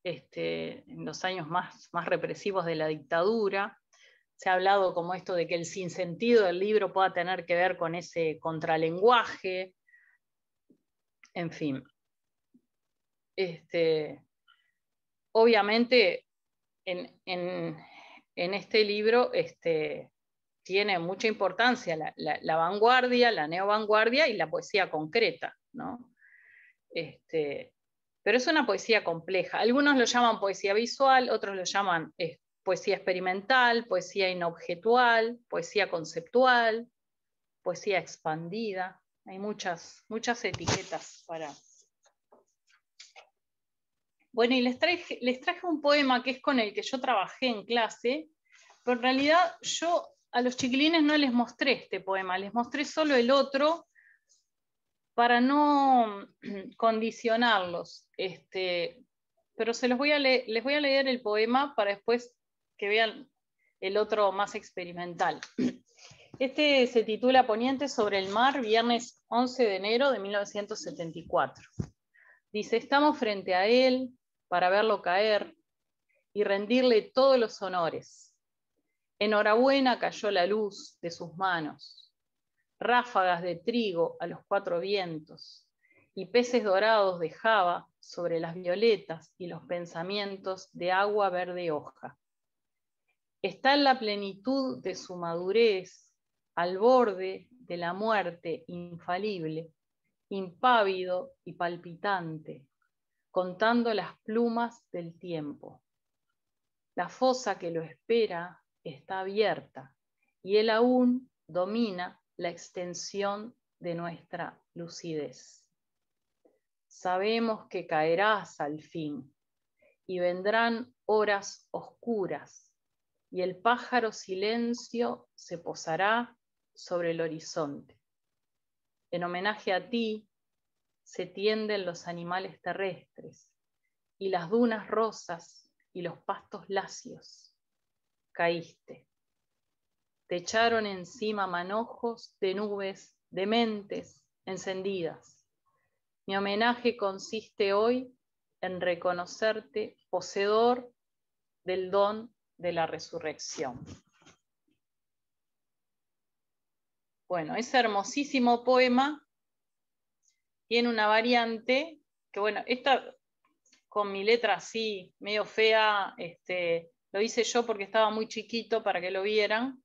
en los años más represivos de la dictadura. Se ha hablado como esto de que el sinsentido del libro pueda tener que ver con ese contralenguaje. En fin. Obviamente, en este libro tiene mucha importancia la vanguardia, la neovanguardia y la poesía concreta, ¿no? Pero es una poesía compleja. Algunos lo llaman poesía visual, otros lo llaman poesía experimental, poesía inobjetual, poesía conceptual, poesía expandida. Hay muchas etiquetas para... Bueno, y les traje un poema que es con el que yo trabajé en clase, pero en realidad yo a los chiquilines no les mostré este poema, les mostré solo el otro para no condicionarlos. Pero les voy a leer el poema para después que vean el otro más experimental. Este se titula Poniente sobre el mar, viernes 11 de enero de 1974. Dice, estamos frente a él para verlo caer y rendirle todos los honores. Enhorabuena cayó la luz de sus manos, ráfagas de trigo a los cuatro vientos, y peces dorados de java sobre las violetas y los pensamientos de agua verde hoja. Está en la plenitud de su madurez, al borde de la muerte infalible, impávido y palpitante, contando las plumas del tiempo. La fosa que lo espera está abierta y él aún domina la extensión de nuestra lucidez. Sabemos que caerás al fin y vendrán horas oscuras, y el pájaro silencio se posará sobre el horizonte. En homenaje a ti se tienden los animales terrestres, y las dunas rosas y los pastos lacios. Caíste. Te echaron encima manojos de nubes, de mentes encendidas. Mi homenaje consiste hoy en reconocerte poseedor del don de la resurrección. Bueno, ese hermosísimo poema tiene una variante que, bueno, esta con mi letra así, medio fea, lo hice yo porque estaba muy chiquito para que lo vieran.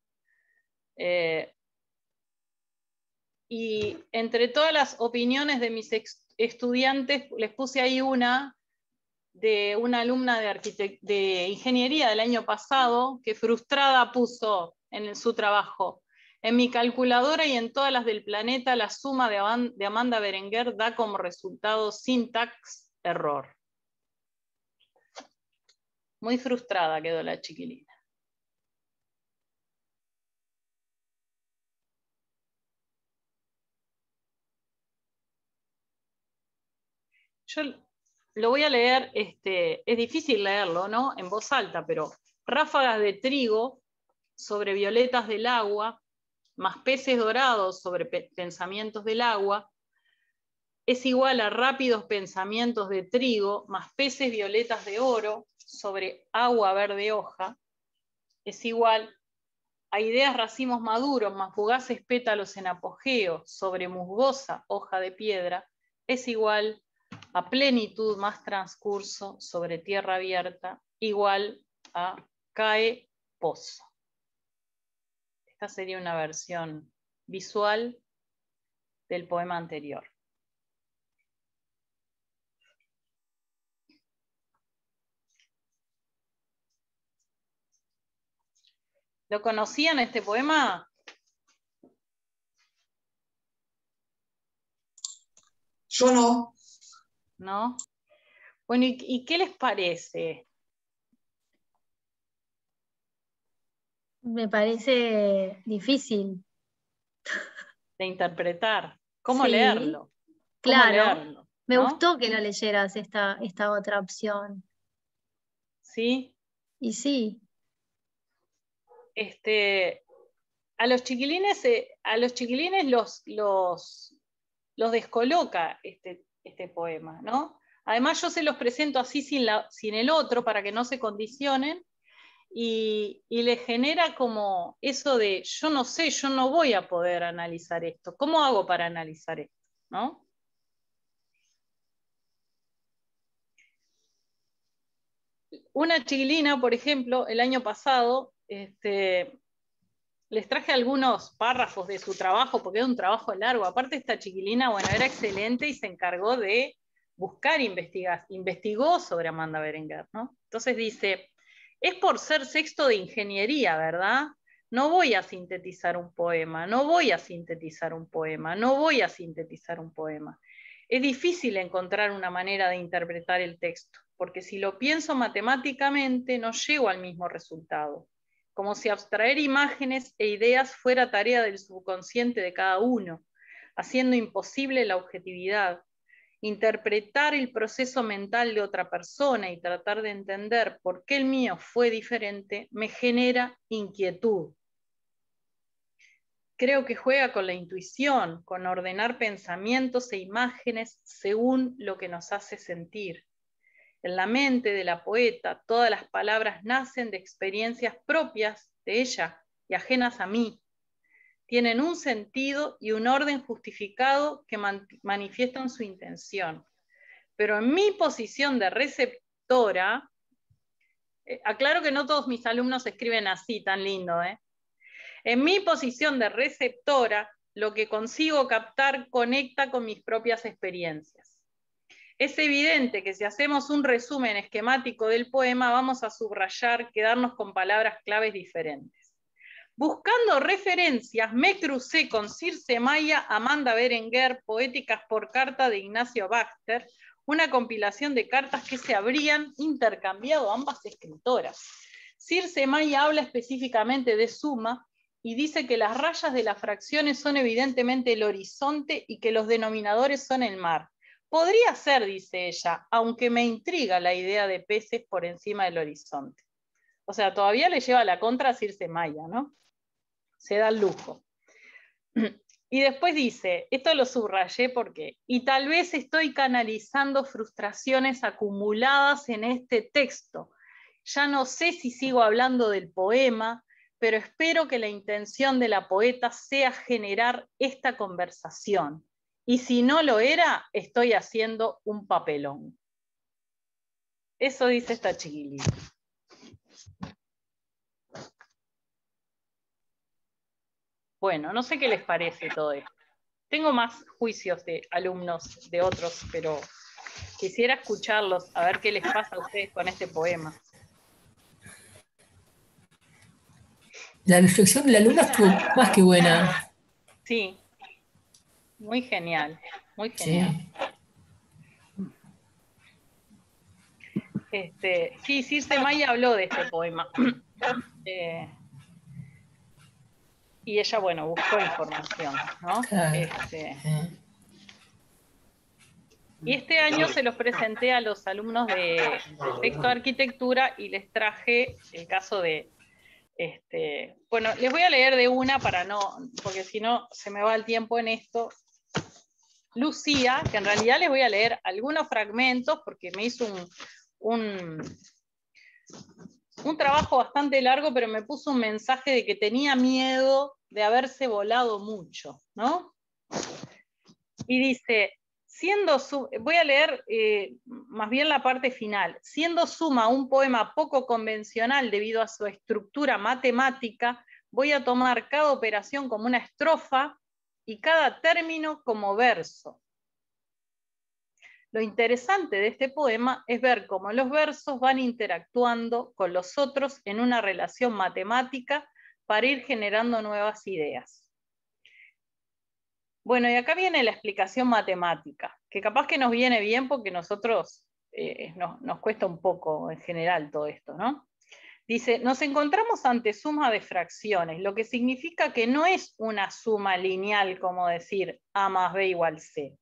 Y entre todas las opiniones de mis estudiantes, les puse ahí una de una alumna de ingeniería del año pasado, que frustrada puso en su trabajo: en mi calculadora y en todas las del planeta, la suma de Amanda Berenguer da como resultado syntax error. Muy frustrada quedó la chiquilina. Yo lo voy a leer, es difícil leerlo, ¿no? En voz alta, pero ráfagas de trigo sobre violetas del agua, más peces dorados sobre pensamientos del agua, es igual a rápidos pensamientos de trigo, más peces violetas de oro sobre agua verde hoja, es igual a ideas racimos maduros, más fugaces pétalos en apogeo sobre musgosa hoja de piedra, es igual a plenitud más transcurso sobre tierra abierta, igual a cae pozo. Esta sería una versión visual del poema anterior. ¿Lo conocían este poema? Yo no. ¿No? Bueno, ¿y qué les parece? Me parece difícil. De interpretar. ¿Cómo Sí, leerlo? ¿Cómo claro. leerlo? Me ¿no? gustó que lo leyeras esta otra opción. ¿Sí? Y sí. A los chiquilines los descoloca este poema, ¿no? Además yo se los presento así sin el otro para que no se condicionen y les genera como eso de yo no sé, yo no voy a poder analizar esto. ¿Cómo hago para analizar esto? ¿No? Una chiquilina, por ejemplo, el año pasado, les traje algunos párrafos de su trabajo, porque era un trabajo largo. Aparte esta chiquilina, bueno, era excelente y se encargó de buscar investigó sobre Amanda Berenguer, ¿no? Entonces dice, es por ser sexto de ingeniería, ¿verdad? No voy a sintetizar un poema, no voy a sintetizar un poema, no voy a sintetizar un poema. Es difícil encontrar una manera de interpretar el texto, porque si lo pienso matemáticamente no llego al mismo resultado, como si abstraer imágenes e ideas fuera tarea del subconsciente de cada uno, haciendo imposible la objetividad. Interpretar el proceso mental de otra persona y tratar de entender por qué el mío fue diferente me genera inquietud. Creo que juega con la intuición, con ordenar pensamientos e imágenes según lo que nos hace sentir. En la mente de la poeta, todas las palabras nacen de experiencias propias de ella y ajenas a mí. Tienen un sentido y un orden justificado que manifiestan su intención. Pero en mi posición de receptora, aclaro que no todos mis alumnos escriben así, tan lindo, ¿eh? En mi posición de receptora, lo que consigo captar conecta con mis propias experiencias. Es evidente que si hacemos un resumen esquemático del poema, vamos a subrayar, quedarnos con palabras claves diferentes. Buscando referencias, me crucé con Circe Maya, Amanda Berenguer, Poéticas por carta de Ignacio Baxter, una compilación de cartas que se habrían intercambiado ambas escritoras. Circe Maya habla específicamente de suma y dice que las rayas de las fracciones son evidentemente el horizonte y que los denominadores son el mar. Podría ser, dice ella, aunque me intriga la idea de peces por encima del horizonte. O sea, todavía le lleva la contra a Circe Maya, ¿no? Se da el lujo. Y después dice, esto lo subrayé porque, y tal vez estoy canalizando frustraciones acumuladas en este texto. Ya no sé si sigo hablando del poema, pero espero que la intención de la poeta sea generar esta conversación. Y si no lo era, estoy haciendo un papelón. Eso dice esta chiquilina. Bueno, no sé qué les parece todo esto. Tengo más juicios de alumnos de otros, pero quisiera escucharlos, a ver qué les pasa a ustedes con este poema. La reflexión de la alumna estuvo más que buena. Sí, muy genial, muy genial. Sí, Circe Maya habló de este poema. Y ella, bueno, buscó información, ¿no? Claro. Y este año se los presenté a los alumnos de texto de arquitectura y les traje el caso de, bueno, les voy a leer de una para no, porque si no se me va el tiempo en esto. Lucía, que en realidad les voy a leer algunos fragmentos porque me hizo un trabajo bastante largo, pero me puso un mensaje de que tenía miedo de haberse volado mucho, ¿no? Y dice, voy a leer más bien la parte final, siendo Suma un poema poco convencional debido a su estructura matemática, voy a tomar cada operación como una estrofa y cada término como verso. Lo interesante de este poema es ver cómo los versos van interactuando con los otros en una relación matemática para ir generando nuevas ideas. Bueno, y acá viene la explicación matemática, que capaz que nos viene bien porque nosotros nos cuesta un poco en general todo esto, ¿no? Dice, nos encontramos ante suma de fracciones, lo que significa que no es una suma lineal como decir A más B igual C.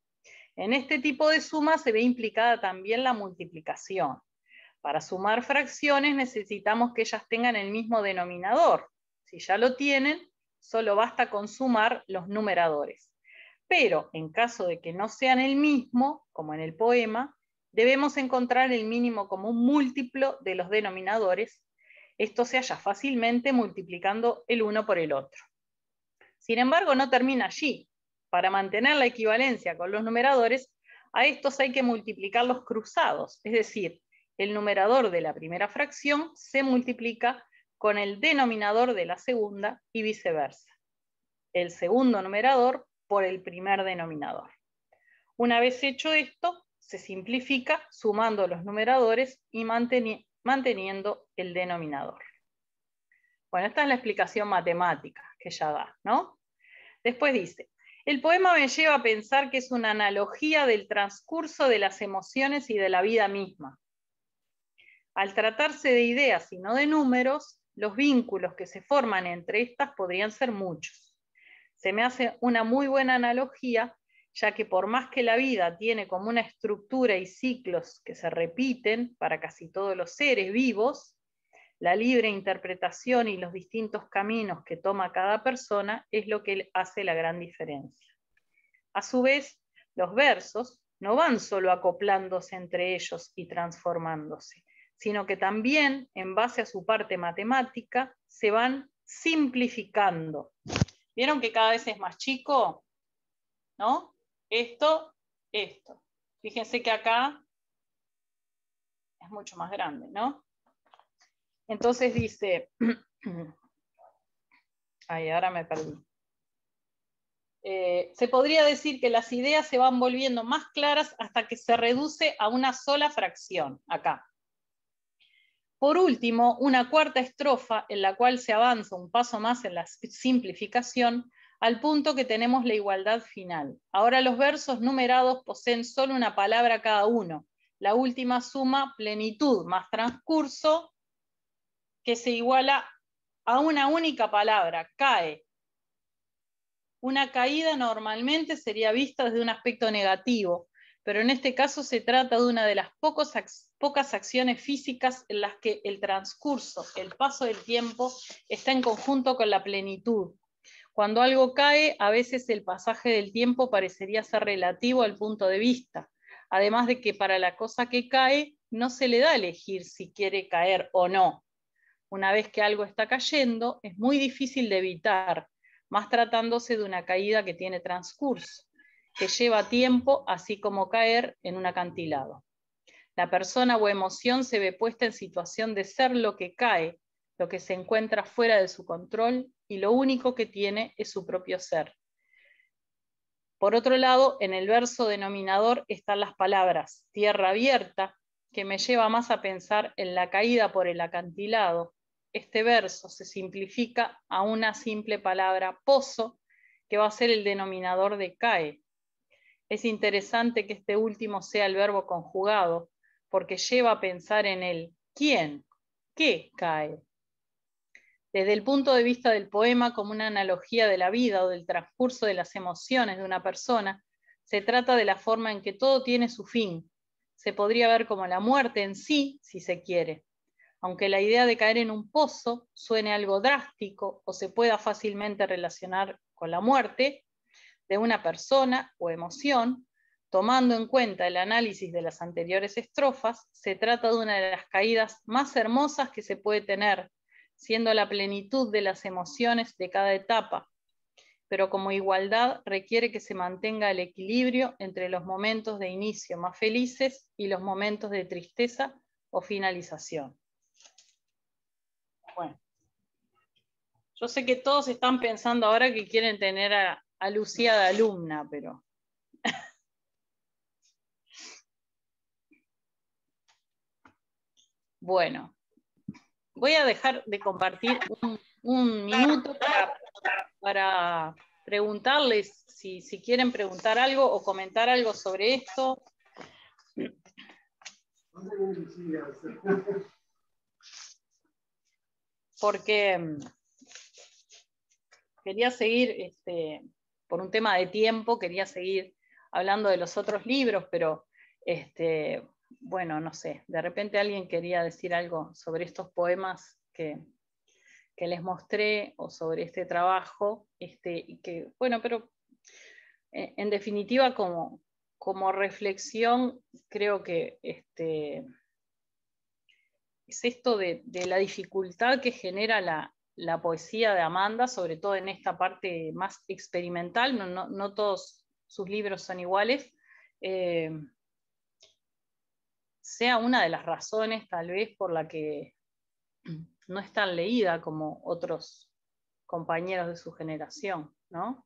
En este tipo de suma se ve implicada también la multiplicación. Para sumar fracciones necesitamos que ellas tengan el mismo denominador. Si ya lo tienen, solo basta con sumar los numeradores. Pero en caso de que no sean el mismo, como en el poema, debemos encontrar el mínimo común múltiplo de los denominadores. Esto se halla fácilmente multiplicando el uno por el otro. Sin embargo, no termina allí. Para mantener la equivalencia con los numeradores, a estos hay que multiplicarlos cruzados, es decir, el numerador de la primera fracción se multiplica con el denominador de la segunda y viceversa. El segundo numerador por el primer denominador. Una vez hecho esto, se simplifica sumando los numeradores y manteniendo el denominador. Bueno, esta es la explicación matemática que ella da, ¿no? Después dice, el poema me lleva a pensar que es una analogía del transcurso de las emociones y de la vida misma. Al tratarse de ideas y no de números, los vínculos que se forman entre estas podrían ser muchos. Se me hace una muy buena analogía, ya que por más que la vida tiene como una estructura y ciclos que se repiten para casi todos los seres vivos, la libre interpretación y los distintos caminos que toma cada persona es lo que hace la gran diferencia. A su vez, los versos no van solo acoplándose entre ellos y transformándose, sino que también, en base a su parte matemática, se van simplificando. ¿Vieron que cada vez es más chico? ¿No? Esto. Fíjense que acá es mucho más grande, ¿no? Entonces dice, ay, ahora me perdí. Se podría decir que las ideas se van volviendo más claras hasta que se reduce a una sola fracción, acá. Por último, una cuarta estrofa en la cual se avanza un paso más en la simplificación, al punto que tenemos la igualdad final. Ahora los versos numerados poseen solo una palabra cada uno. La última suma plenitud más transcurso, que se iguala a una única palabra, cae. Una caída normalmente sería vista desde un aspecto negativo, pero en este caso se trata de una de las pocas acciones físicas en las que el transcurso, el paso del tiempo, está en conjunto con la plenitud. Cuando algo cae, a veces el pasaje del tiempo parecería ser relativo al punto de vista, además de que para la cosa que cae no se le da a elegir si quiere caer o no. Una vez que algo está cayendo, es muy difícil de evitar, más tratándose de una caída que tiene transcurso, que lleva tiempo, así como caer en un acantilado. La persona o emoción se ve puesta en situación de ser lo que cae, lo que se encuentra fuera de su control, y lo único que tiene es su propio ser. Por otro lado, en el verso denominador están las palabras tierra abierta, que me lleva más a pensar en la caída por el acantilado. Este verso se simplifica a una simple palabra pozo, que va a ser el denominador de cae. Es interesante que este último sea el verbo conjugado, porque lleva a pensar en el quién, qué cae. Desde el punto de vista del poema, como una analogía de la vida o del transcurso de las emociones de una persona, se trata de la forma en que todo tiene su fin. Se podría ver como la muerte en sí, si se quiere. Aunque la idea de caer en un pozo suene algo drástico o se pueda fácilmente relacionar con la muerte de una persona o emoción, tomando en cuenta el análisis de las anteriores estrofas, se trata de una de las caídas más hermosas que se puede tener, siendo la plenitud de las emociones de cada etapa, pero como igualdad requiere que se mantenga el equilibrio entre los momentos de inicio más felices y los momentos de tristeza o finalización. Bueno, yo sé que todos están pensando ahora que quieren tener a Lucía de alumna, pero... Bueno, voy a dejar de compartir un minuto para preguntarles si quieren preguntar algo o comentar algo sobre esto. Porque quería seguir, por un tema de tiempo, quería seguir hablando de los otros libros, pero bueno, no sé, de repente alguien quería decir algo sobre estos poemas que les mostré o sobre este trabajo, y que, bueno, pero en definitiva como reflexión creo que es esto de la dificultad que genera la poesía de Amanda, sobre todo en esta parte más experimental, no todos sus libros son iguales, sea una de las razones tal vez por la que no es tan leída como otros compañeros de su generación, ¿no?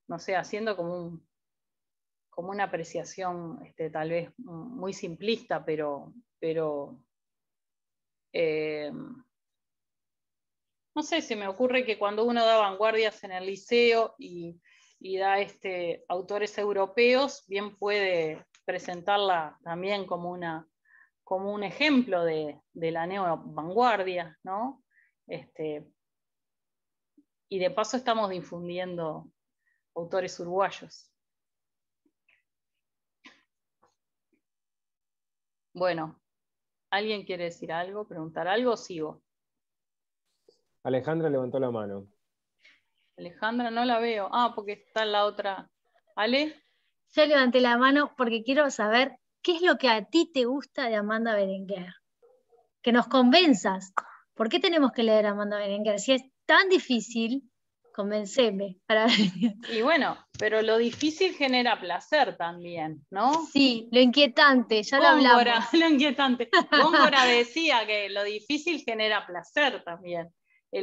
No sé, haciendo como una apreciación tal vez muy simplista, pero no sé, se me ocurre que cuando uno da vanguardias en el liceo y da autores europeos, bien puede presentarla también como un ejemplo de la neo-vanguardia, ¿no? Y de paso estamos difundiendo autores uruguayos. Bueno, ¿alguien quiere decir algo, preguntar algo? Sigo. Alejandra levantó la mano. Alejandra, no la veo. Porque está en la otra. ¿Ale? Yo levanté la mano porque quiero saber qué es lo que a ti te gusta de Amanda Berenguer. Que nos convenzas. ¿Por qué tenemos que leer a Amanda Berenguer? Si es tan difícil, convenceme. Y bueno, pero lo difícil genera placer también, ¿no? Sí, lo inquietante, ya lo hablamos. Lo inquietante. Góngora decía que lo difícil genera placer también.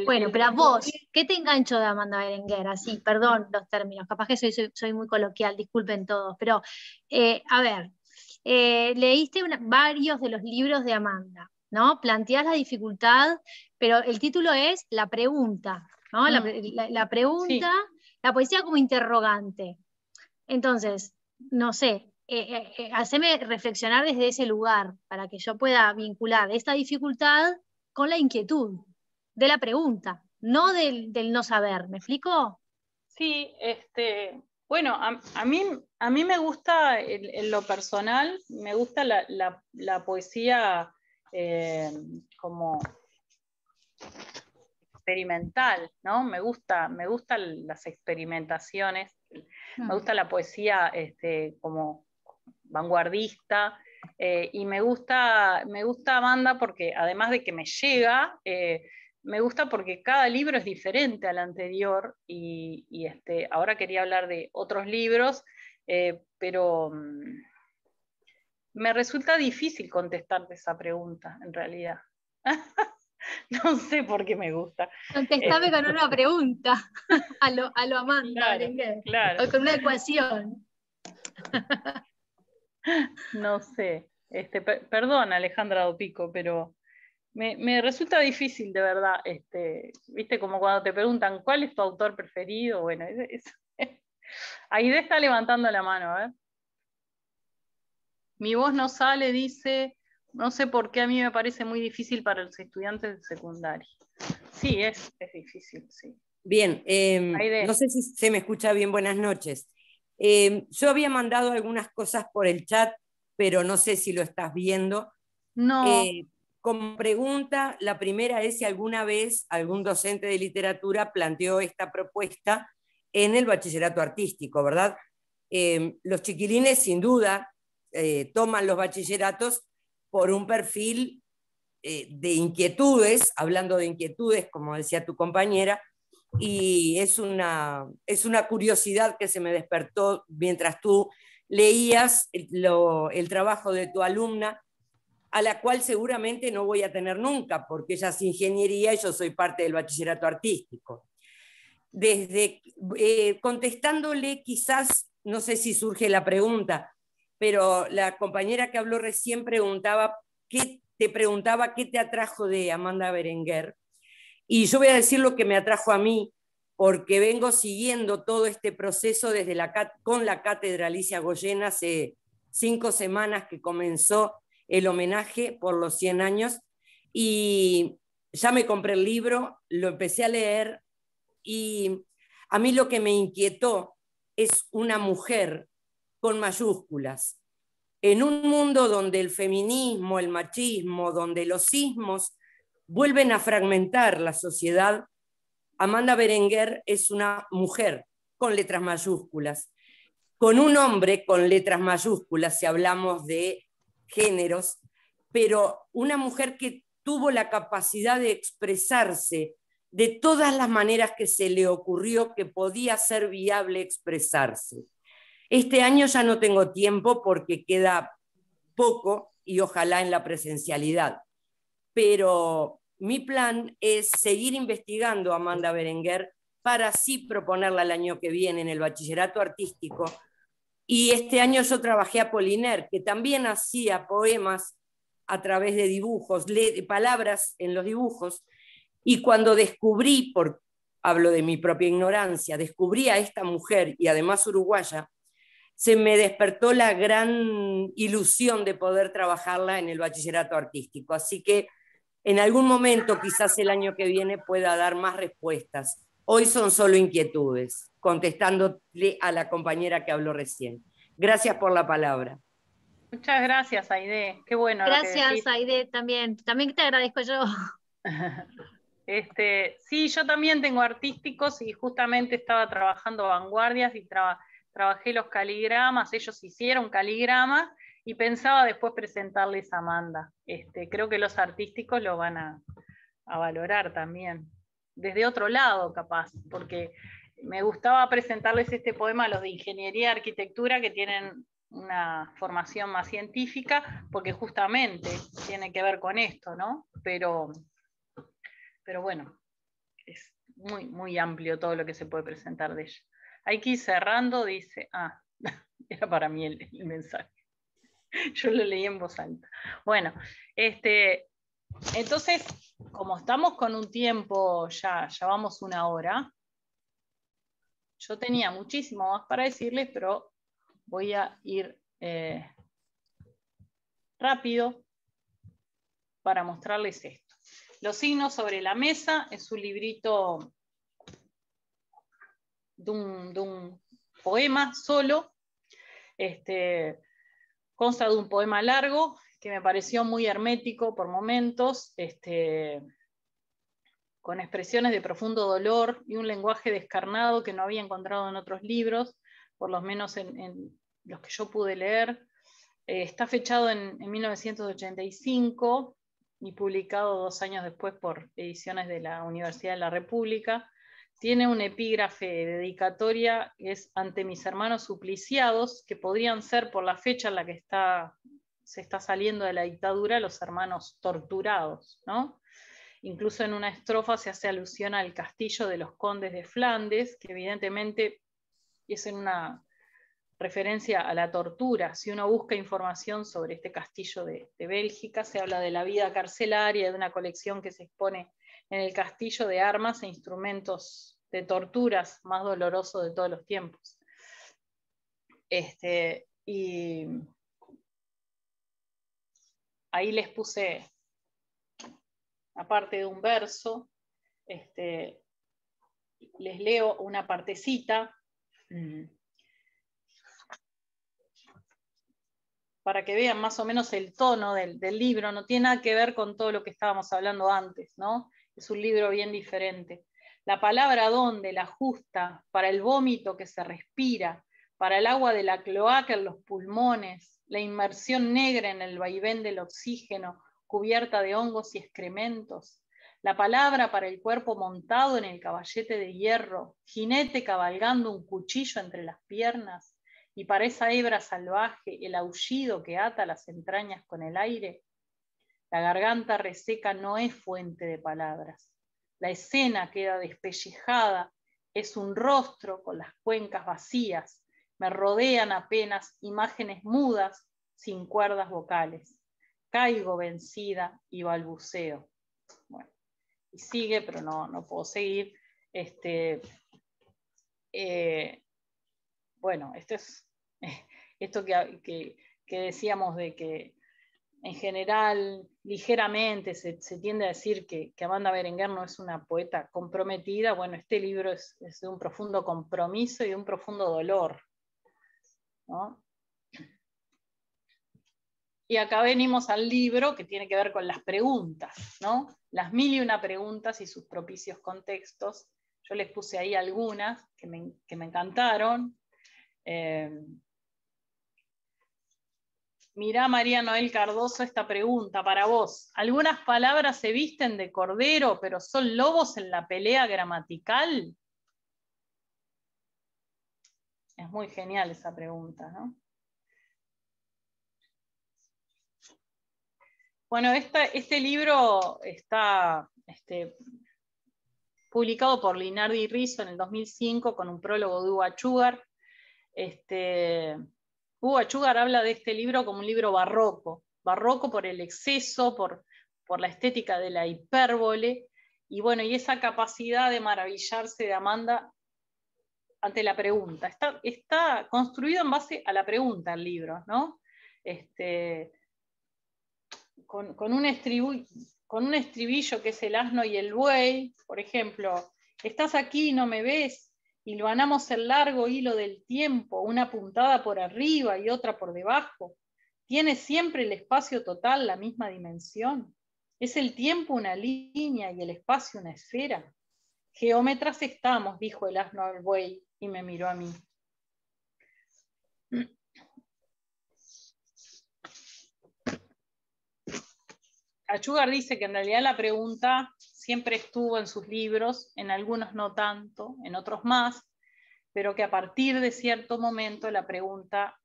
Bueno, pero a vos, ¿qué te enganchó de Amanda Berenguer? Así, perdón los términos, capaz que soy muy coloquial, disculpen todos, pero a ver, leíste varios de los libros de Amanda, ¿no? Planteás la dificultad, pero el título es La Pregunta, ¿no? La pregunta, la poesía como interrogante. Entonces, no sé, haceme reflexionar desde ese lugar para que yo pueda vincular esta dificultad con la inquietud de la pregunta, no del no saber. ¿Me explico? Sí, bueno, a mí me gusta, en lo personal, me gusta la poesía como experimental, ¿no? Me gustan las experimentaciones, me gusta la poesía como vanguardista, y me gusta Amanda porque además de que me llega, me gusta porque cada libro es diferente al anterior, y ahora quería hablar de otros libros, pero me resulta difícil contestarte esa pregunta, en realidad. No sé por qué me gusta. Contestame con una pregunta, a lo Amanda Berenguer, claro. o con una ecuación. No sé. Perdón, Alejandra Dopico, pero me resulta difícil, de verdad. Viste, como cuando te preguntan ¿cuál es tu autor preferido? Bueno, Aide está levantando la mano, a ver. Mi voz no sale, dice, no sé por qué a mí me parece muy difícil para los estudiantes de secundaria. Sí, es difícil, sí. Bien, no sé si se me escucha bien, buenas noches. Yo había mandado algunas cosas por el chat, pero no sé si lo estás viendo. No. Como pregunta, la primera es si alguna vez algún docente de literatura planteó esta propuesta en el bachillerato artístico, ¿verdad? Los chiquilines sin duda toman los bachilleratos por un perfil de inquietudes, hablando de inquietudes, como decía tu compañera, y es una curiosidad que se me despertó mientras tú leías el trabajo de tu alumna, a la cual seguramente no voy a tener nunca, porque ella es ingeniería y yo soy parte del bachillerato artístico. Contestándole quizás, no sé si surge la pregunta, pero la compañera que habló recién te preguntaba qué te atrajo de Amanda Berenguer, y yo voy a decir lo que me atrajo a mí, porque vengo siguiendo todo este proceso con la Cátedra Alicia Goyen hace 5 semanas que comenzó el homenaje por los 100 años, y ya me compré el libro, lo empecé a leer, y a mí lo que me inquietó es una mujer con mayúsculas. En un mundo donde el feminismo, el machismo, donde los ismos vuelven a fragmentar la sociedad, Amanda Berenguer es una mujer con letras mayúsculas, con un hombre con letras mayúsculas si hablamos de géneros, pero una mujer que tuvo la capacidad de expresarse de todas las maneras que se le ocurrió que podía ser viable expresarse. Este año ya no tengo tiempo porque queda poco y ojalá en la presencialidad, pero mi plan es seguir investigando a Amanda Berenguer para así proponerla el año que viene en el bachillerato artístico. Y este año yo trabajé a Poliner, que también hacía poemas a través de dibujos, palabras en los dibujos, y cuando descubrí, hablo de mi propia ignorancia, descubrí a esta mujer, y además uruguaya, se me despertó la gran ilusión de poder trabajarla en el bachillerato artístico. Así que en algún momento, quizás el año que viene, pueda dar más respuestas. Hoy son solo inquietudes, contestándole a la compañera que habló recién. Gracias por la palabra. Muchas gracias, Aide. Qué bueno. Gracias, Aide, también. También te agradezco yo. Sí, yo también tengo artísticos y justamente estaba trabajando vanguardias y trabajé los caligramas, ellos hicieron caligramas y pensaba después presentarles a Amanda. Creo que los artísticos lo van a valorar también, desde otro lado capaz, porque me gustaba presentarles este poema a los de Ingeniería y Arquitectura que tienen una formación más científica, porque justamente tiene que ver con esto, ¿no? Pero bueno, es muy, muy amplio todo lo que se puede presentar de ella. Hay que ir cerrando, dice, era para mí el mensaje. Yo lo leí en voz alta. Bueno, entonces, como estamos con un tiempo, ya vamos 1 hora, Yo tenía muchísimo más para decirles, pero voy a ir rápido para mostrarles esto. Los signos sobre la mesa es un librito de un poema solo. Consta de un poema largo que me pareció muy hermético por momentos, con expresiones de profundo dolor y un lenguaje descarnado que no había encontrado en otros libros, por lo menos en los que yo pude leer. Está fechado en 1985 y publicado 2 años después por Ediciones de la Universidad de la República. Tiene un epígrafe dedicatoria que es ante mis hermanos supliciados, que podrían ser, por la fecha en la que se está saliendo de la dictadura, los hermanos torturados, ¿no? Incluso en una estrofa se hace alusión al castillo de los condes de Flandes, que evidentemente es en una referencia a la tortura. Si uno busca información sobre este castillo de Bélgica, se habla de la vida carcelaria, de una colección que se expone en el castillo de armas e instrumentos de torturas más dolorosos de todos los tiempos. Y ahí les puse, aparte de un verso, les leo una partecita para que vean más o menos el tono del libro. No tiene nada que ver con todo lo que estábamos hablando antes, ¿no? Es un libro bien diferente. La palabra donde, la justa, para el vómito que se respira, para el agua de la cloaca en los pulmones, la inmersión negra en el vaivén del oxígeno, cubierta de hongos y excrementos. La palabra para el cuerpo montado en el caballete de hierro, jinete cabalgando un cuchillo entre las piernas, y para esa hebra salvaje, el aullido que ata las entrañas con el aire. La garganta reseca no es fuente de palabras. La escena queda despellejada, es un rostro con las cuencas vacías. Me rodean apenas imágenes mudas, sin cuerdas vocales. Caigo vencida y balbuceo. Bueno, y sigue, pero no puedo seguir. Bueno, esto que decíamos de que en general, ligeramente, se tiende a decir que Amanda Berenguer no es una poeta comprometida. Bueno, este libro es de un profundo compromiso y de un profundo dolor, ¿no? Y acá venimos al libro que tiene que ver con las preguntas, ¿no? Las 1001 preguntas y sus propicios contextos. Yo les puse ahí algunas que me encantaron. Mirá, María Noel Cardoso, esta pregunta para vos. ¿Algunas palabras se visten de cordero, pero son lobos en la pelea gramatical? Es muy genial esa pregunta, ¿no? Bueno, este libro está publicado por Linardi Rizzo en el 2005 con un prólogo de Hugo Achúcar. Hugo Achúcar habla de este libro como un libro barroco por el exceso, por la estética de la hipérbole, y bueno, y esa capacidad de maravillarse de Amanda ante la pregunta. Está construido en base a la pregunta el libro, ¿no? Con un estribillo que es el asno y el buey, por ejemplo, estás aquí y no me ves, y lo ganamos el largo hilo del tiempo, una puntada por arriba y otra por debajo. ¿Tiene siempre el espacio total la misma dimensión? ¿Es el tiempo una línea y el espacio una esfera? Geómetras estamos, dijo el asno al buey, y me miró a mí. Achúcar dice que en realidad la pregunta siempre estuvo en sus libros, en algunos no tanto, en otros más, pero que a partir de cierto momento la pregunta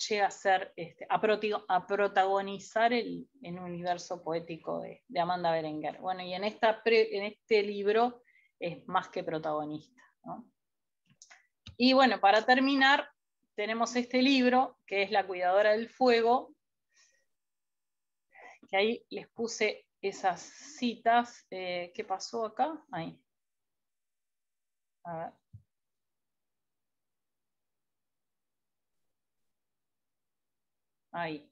llega a ser, a protagonizar en el universo poético de Amanda Berenguer. Bueno, y en este libro es más que protagonista, ¿no? Y bueno, para terminar, tenemos este libro, que es La cuidadora del fuego, que ahí les puse esas citas. ¿Qué pasó acá? Ahí. A ver. ahí.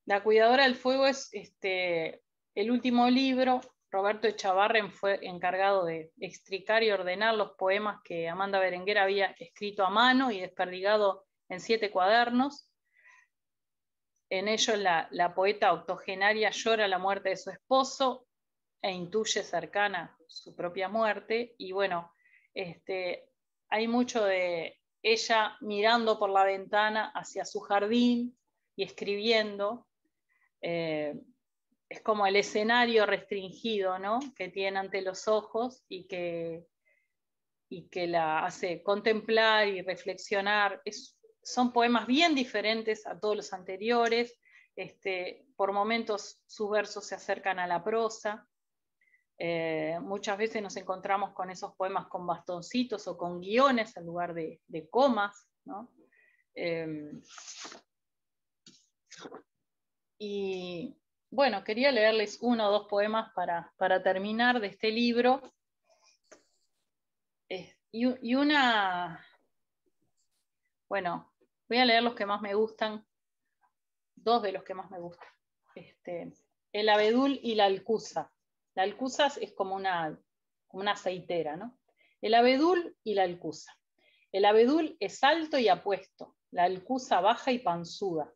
La cuidadora del fuego es el último libro. Roberto Echavarren fue encargado de extricar y ordenar los poemas que Amanda Berenguer había escrito a mano y desperdigado en 7 cuadernos. En ellos la poeta octogenaria llora la muerte de su esposo e intuye cercana su propia muerte. Y bueno, hay mucho de ella mirando por la ventana hacia su jardín y escribiendo. Es como el escenario restringido, ¿no?, que tiene ante los ojos y que la hace contemplar y reflexionar. Son poemas bien diferentes a todos los anteriores. Por momentos sus versos se acercan a la prosa. Muchas veces nos encontramos con esos poemas con bastoncitos o con guiones en lugar de comas, ¿no? Y bueno, quería leerles 1 o 2 poemas para terminar de este libro. Bueno, voy a leer los que más me gustan, 2 de los que más me gustan. El abedul y la alcuza. La alcuza es como una aceitera, ¿no? El abedul y la alcuza. El abedul es alto y apuesto, la alcuza baja y panzuda.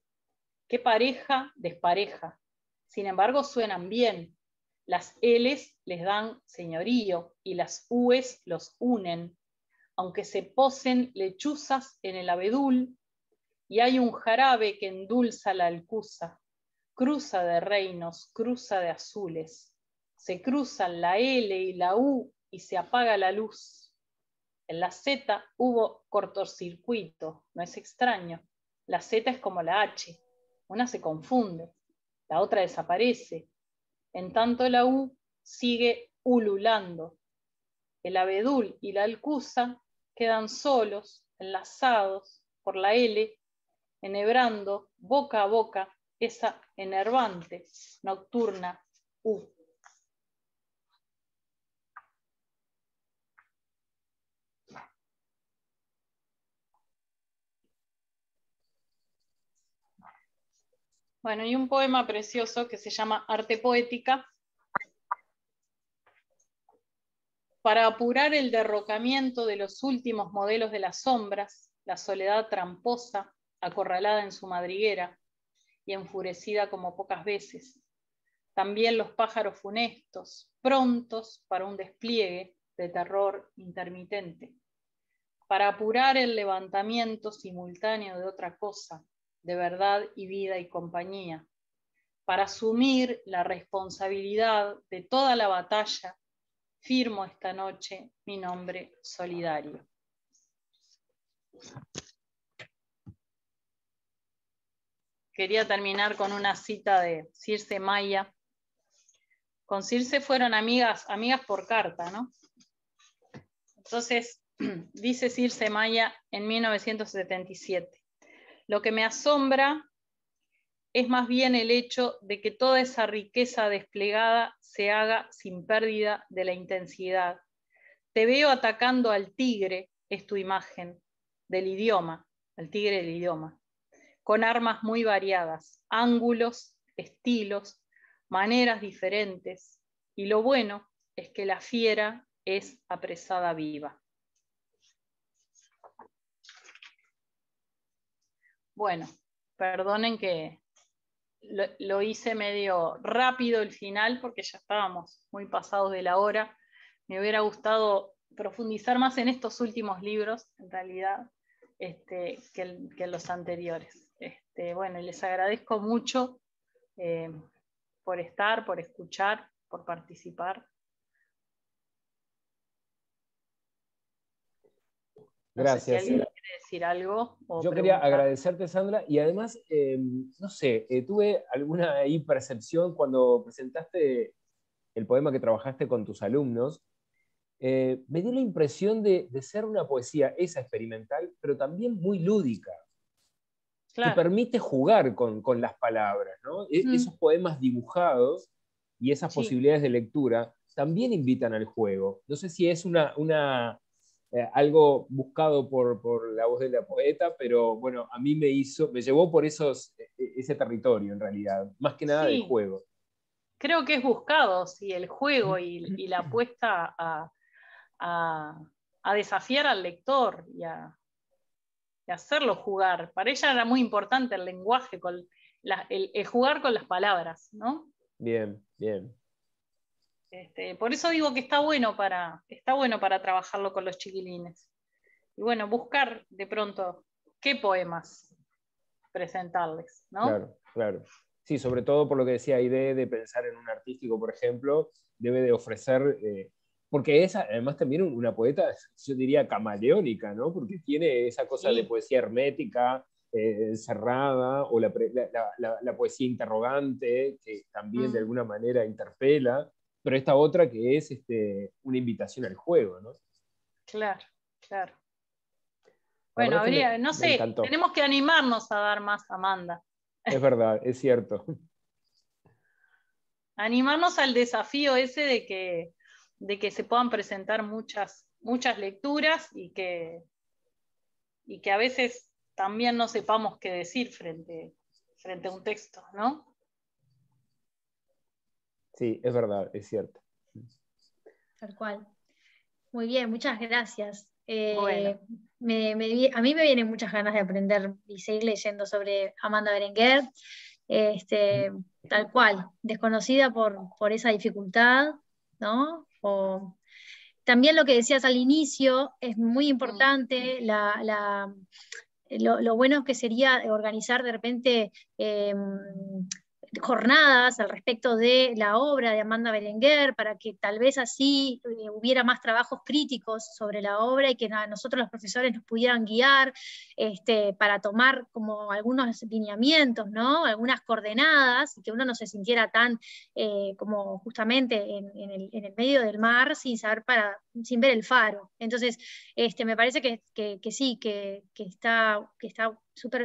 Qué pareja despareja. Sin embargo, suenan bien. Las L's les dan señorío y las U's los unen, aunque se posen lechuzas en el abedul, y hay un jarabe que endulza la alcuza. Cruza de reinos, cruza de azules. Se cruzan la L y la U y se apaga la luz. En la Z hubo cortocircuito, no es extraño. La Z es como la H. Una se confunde, la otra desaparece. En tanto la U sigue ululando. El abedul y la alcuza quedan solos, enlazados por la L, enhebrando boca a boca esa enervante, nocturna U. Bueno, y un poema precioso que se llama Arte Poética. Para apurar el derrocamiento de los últimos modelos de las sombras, la soledad tramposa, acorralada en su madriguera y enfurecida como pocas veces. También los pájaros funestos, prontos para un despliegue de terror intermitente. Para apurar el levantamiento simultáneo de otra cosa, de verdad y vida y compañía, para asumir la responsabilidad de toda la batalla, firmo esta noche mi nombre solidario. Quería terminar con una cita de Circe Maya. Con Circe fueron amigas por carta, ¿no? Entonces, dice Circe Maya en 1977, lo que me asombra es más bien el hecho de que toda esa riqueza desplegada se haga sin pérdida de la intensidad. Te veo atacando al tigre, es tu imagen, del idioma, al tigre del idioma, con armas muy variadas, ángulos, estilos, maneras diferentes, y lo bueno es que la fiera es apresada viva. Bueno, perdonen que lo hice medio rápido el final porque ya estábamos muy pasados de la hora. Me hubiera gustado profundizar más en estos últimos libros, en realidad, que en los anteriores. Bueno, les agradezco mucho por estar, por escuchar, por participar. Gracias. No sé si alguien quiere decir algo. Yo quería agradecerte, Sandra, y además, no sé, tuve alguna ahí percepción cuando presentaste el poema que trabajaste con tus alumnos. Me dio la impresión de ser una poesía, esa experimental, pero también muy lúdica. Claro. Que permite jugar con las palabras, ¿no? Esos poemas dibujados y esas posibilidades de lectura también invitan al juego. No sé si es una algo buscado por la voz de la poeta, pero bueno, a mí me llevó por ese territorio en realidad, más que nada del Sí, juego. creo que es buscado, sí, el juego y la apuesta a desafiar al lector y hacerlo jugar. Para ella era muy importante el lenguaje, el jugar con las palabras, ¿no? Bien, bien. Por eso digo que está bueno para trabajarlo con los chiquilines. Y bueno, buscar de pronto qué poemas presentarles, ¿no? Claro, claro. Sí, sobre todo por lo que decía Aide, de pensar en un artístico, por ejemplo, debe de ofrecer, porque es además también una poeta, yo diría camaleónica, ¿no? Porque tiene esa cosa de poesía hermética, cerrada, o la poesía interrogante, que también de alguna manera interpela, pero esta otra que es una invitación al juego, ¿no? Claro, claro. La Bueno, verdad que no me sé, encantó. tenemos que animarnos a dar más, Amanda. Es verdad, es cierto. Animarnos al desafío ese de que se puedan presentar muchas lecturas y que a veces también no sepamos qué decir frente a un texto, ¿no? Sí, es verdad, es cierto. Tal cual. Muy bien, muchas gracias. Bueno. A mí me vienen muchas ganas de aprender y seguir leyendo sobre Amanda Berenguer. Tal cual, desconocida por esa dificultad, ¿no? También lo que decías al inicio es muy importante, lo bueno que sería organizar de repente jornadas al respecto de la obra de Amanda Berenguer, para que tal vez así hubiera más trabajos críticos sobre la obra y que nosotros los profesores nos pudieran guiar para tomar como algunos lineamientos, ¿no? Algunas coordenadas, y que uno no se sintiera tan como justamente en el medio del mar sin ver el faro. Entonces, me parece que sí, que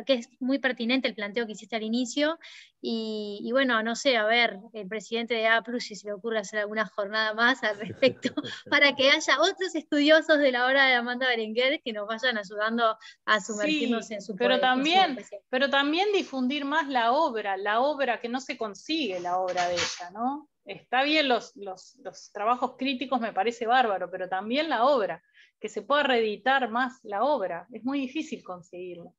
es muy pertinente el planteo que hiciste al inicio, y bueno, no sé, a ver, el presidente de APLU si se le ocurre hacer alguna jornada más al respecto, para que haya otros estudiosos de la obra de Amanda Berenguer que nos vayan ayudando a sumergirnos en su pero poesía. también difundir más la obra que no se consigue, la obra de ella, ¿no? Está bien los trabajos críticos, me parece bárbaro, pero también la obra, que se pueda reeditar más la obra, es muy difícil conseguirlo.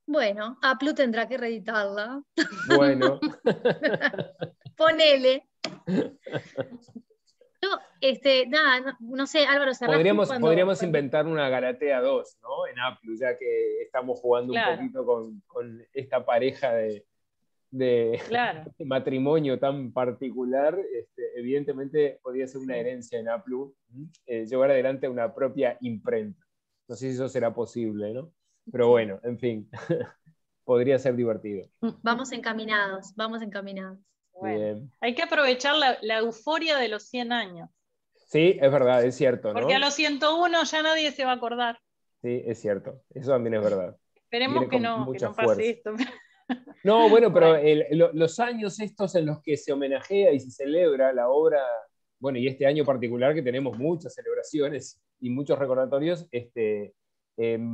Bueno, APLU tendrá que reeditarla. Bueno. Ponele. No sé, Álvaro Serrás. Podríamos inventar una Galatea 2, ¿no? En APLU, ya que estamos jugando un poquito con esta pareja de matrimonio tan particular. Evidentemente podría ser una herencia en APLU, llevar adelante una propia imprenta. No sé si eso será posible, ¿no? Pero bueno, en fin, podría ser divertido. Vamos encaminados. Bueno, bien. Hay que aprovechar la euforia de los 100 años. Sí, es verdad, es cierto, ¿no? Porque a los 101 ya nadie se va a acordar. Sí, es cierto, eso también es verdad. Esperemos que no pase esto. No, bueno, pero los años estos en los que se homenajea y se celebra la obra, bueno, y este año particular que tenemos muchas celebraciones y muchos recordatorios,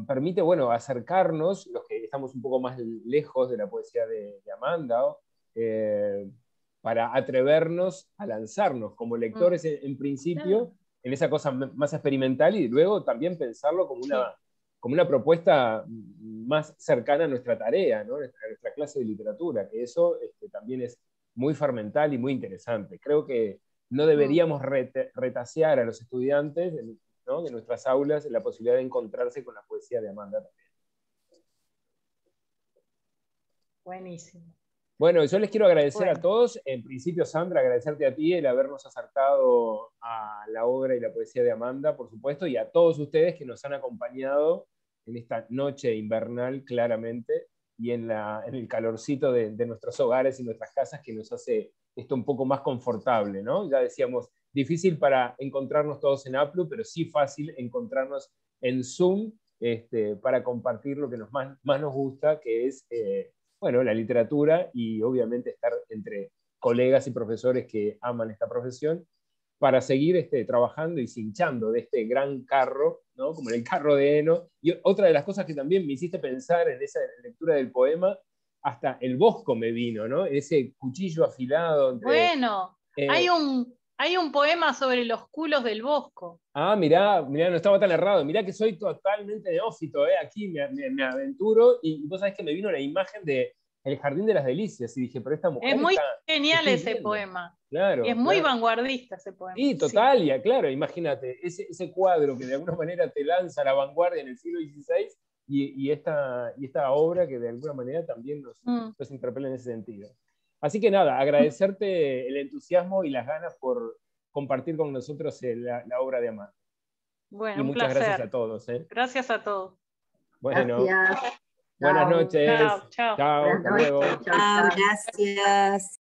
permite, bueno, acercarnos, los que estamos un poco más lejos de la poesía de Amanda, para atrevernos a lanzarnos como lectores en principio, en esa cosa más experimental, y luego también pensarlo como una propuesta más cercana a nuestra tarea, ¿no? A nuestra clase de literatura, que eso también es muy fermental y muy interesante. Creo que no deberíamos retasear a los estudiantes, ¿no?, de nuestras aulas la posibilidad de encontrarse con la poesía de Amanda también. Buenísimo. Bueno, yo les quiero agradecer a todos. En principio, Sandra, agradecerte a ti el habernos acercado a la obra y la poesía de Amanda, por supuesto, y a todos ustedes que nos han acompañado en esta noche invernal, claramente, y en el calorcito de nuestros hogares y nuestras casas, que nos hace esto un poco más confortable, ¿no? Ya decíamos, difícil para encontrarnos todos en APLU, pero sí fácil encontrarnos en Zoom para compartir lo que más nos gusta, que es bueno, la literatura, y obviamente estar entre colegas y profesores que aman esta profesión. para seguir trabajando y cinchando de este gran carro, ¿no? Como en el carro de heno. Y otra de las cosas que también me hiciste pensar en esa lectura del poema, hasta el bosco me vino, ¿no? Ese cuchillo afilado. Bueno, hay un poema sobre los culos del bosco. Ah, mirá, no estaba tan errado. Mirá que soy totalmente neófito, aquí me aventuro, y vos sabés que me vino la imagen de El Jardín de las Delicias, y dije, pero esta mujer es muy está, genial ese poema. Claro, es muy claro. vanguardista ese poema. Y total, sí. Claro, imagínate, ese cuadro que de alguna manera te lanza a la vanguardia en el siglo XVI, y esta obra que de alguna manera también nos interpela en ese sentido. Así que nada, agradecerte el entusiasmo y las ganas por compartir con nosotros la obra de Amanda. Bueno, y muchas gracias a todos. Gracias a todos. Bueno, gracias. buenas noches. Chao, chao. Chao, hasta luego. Chao, gracias.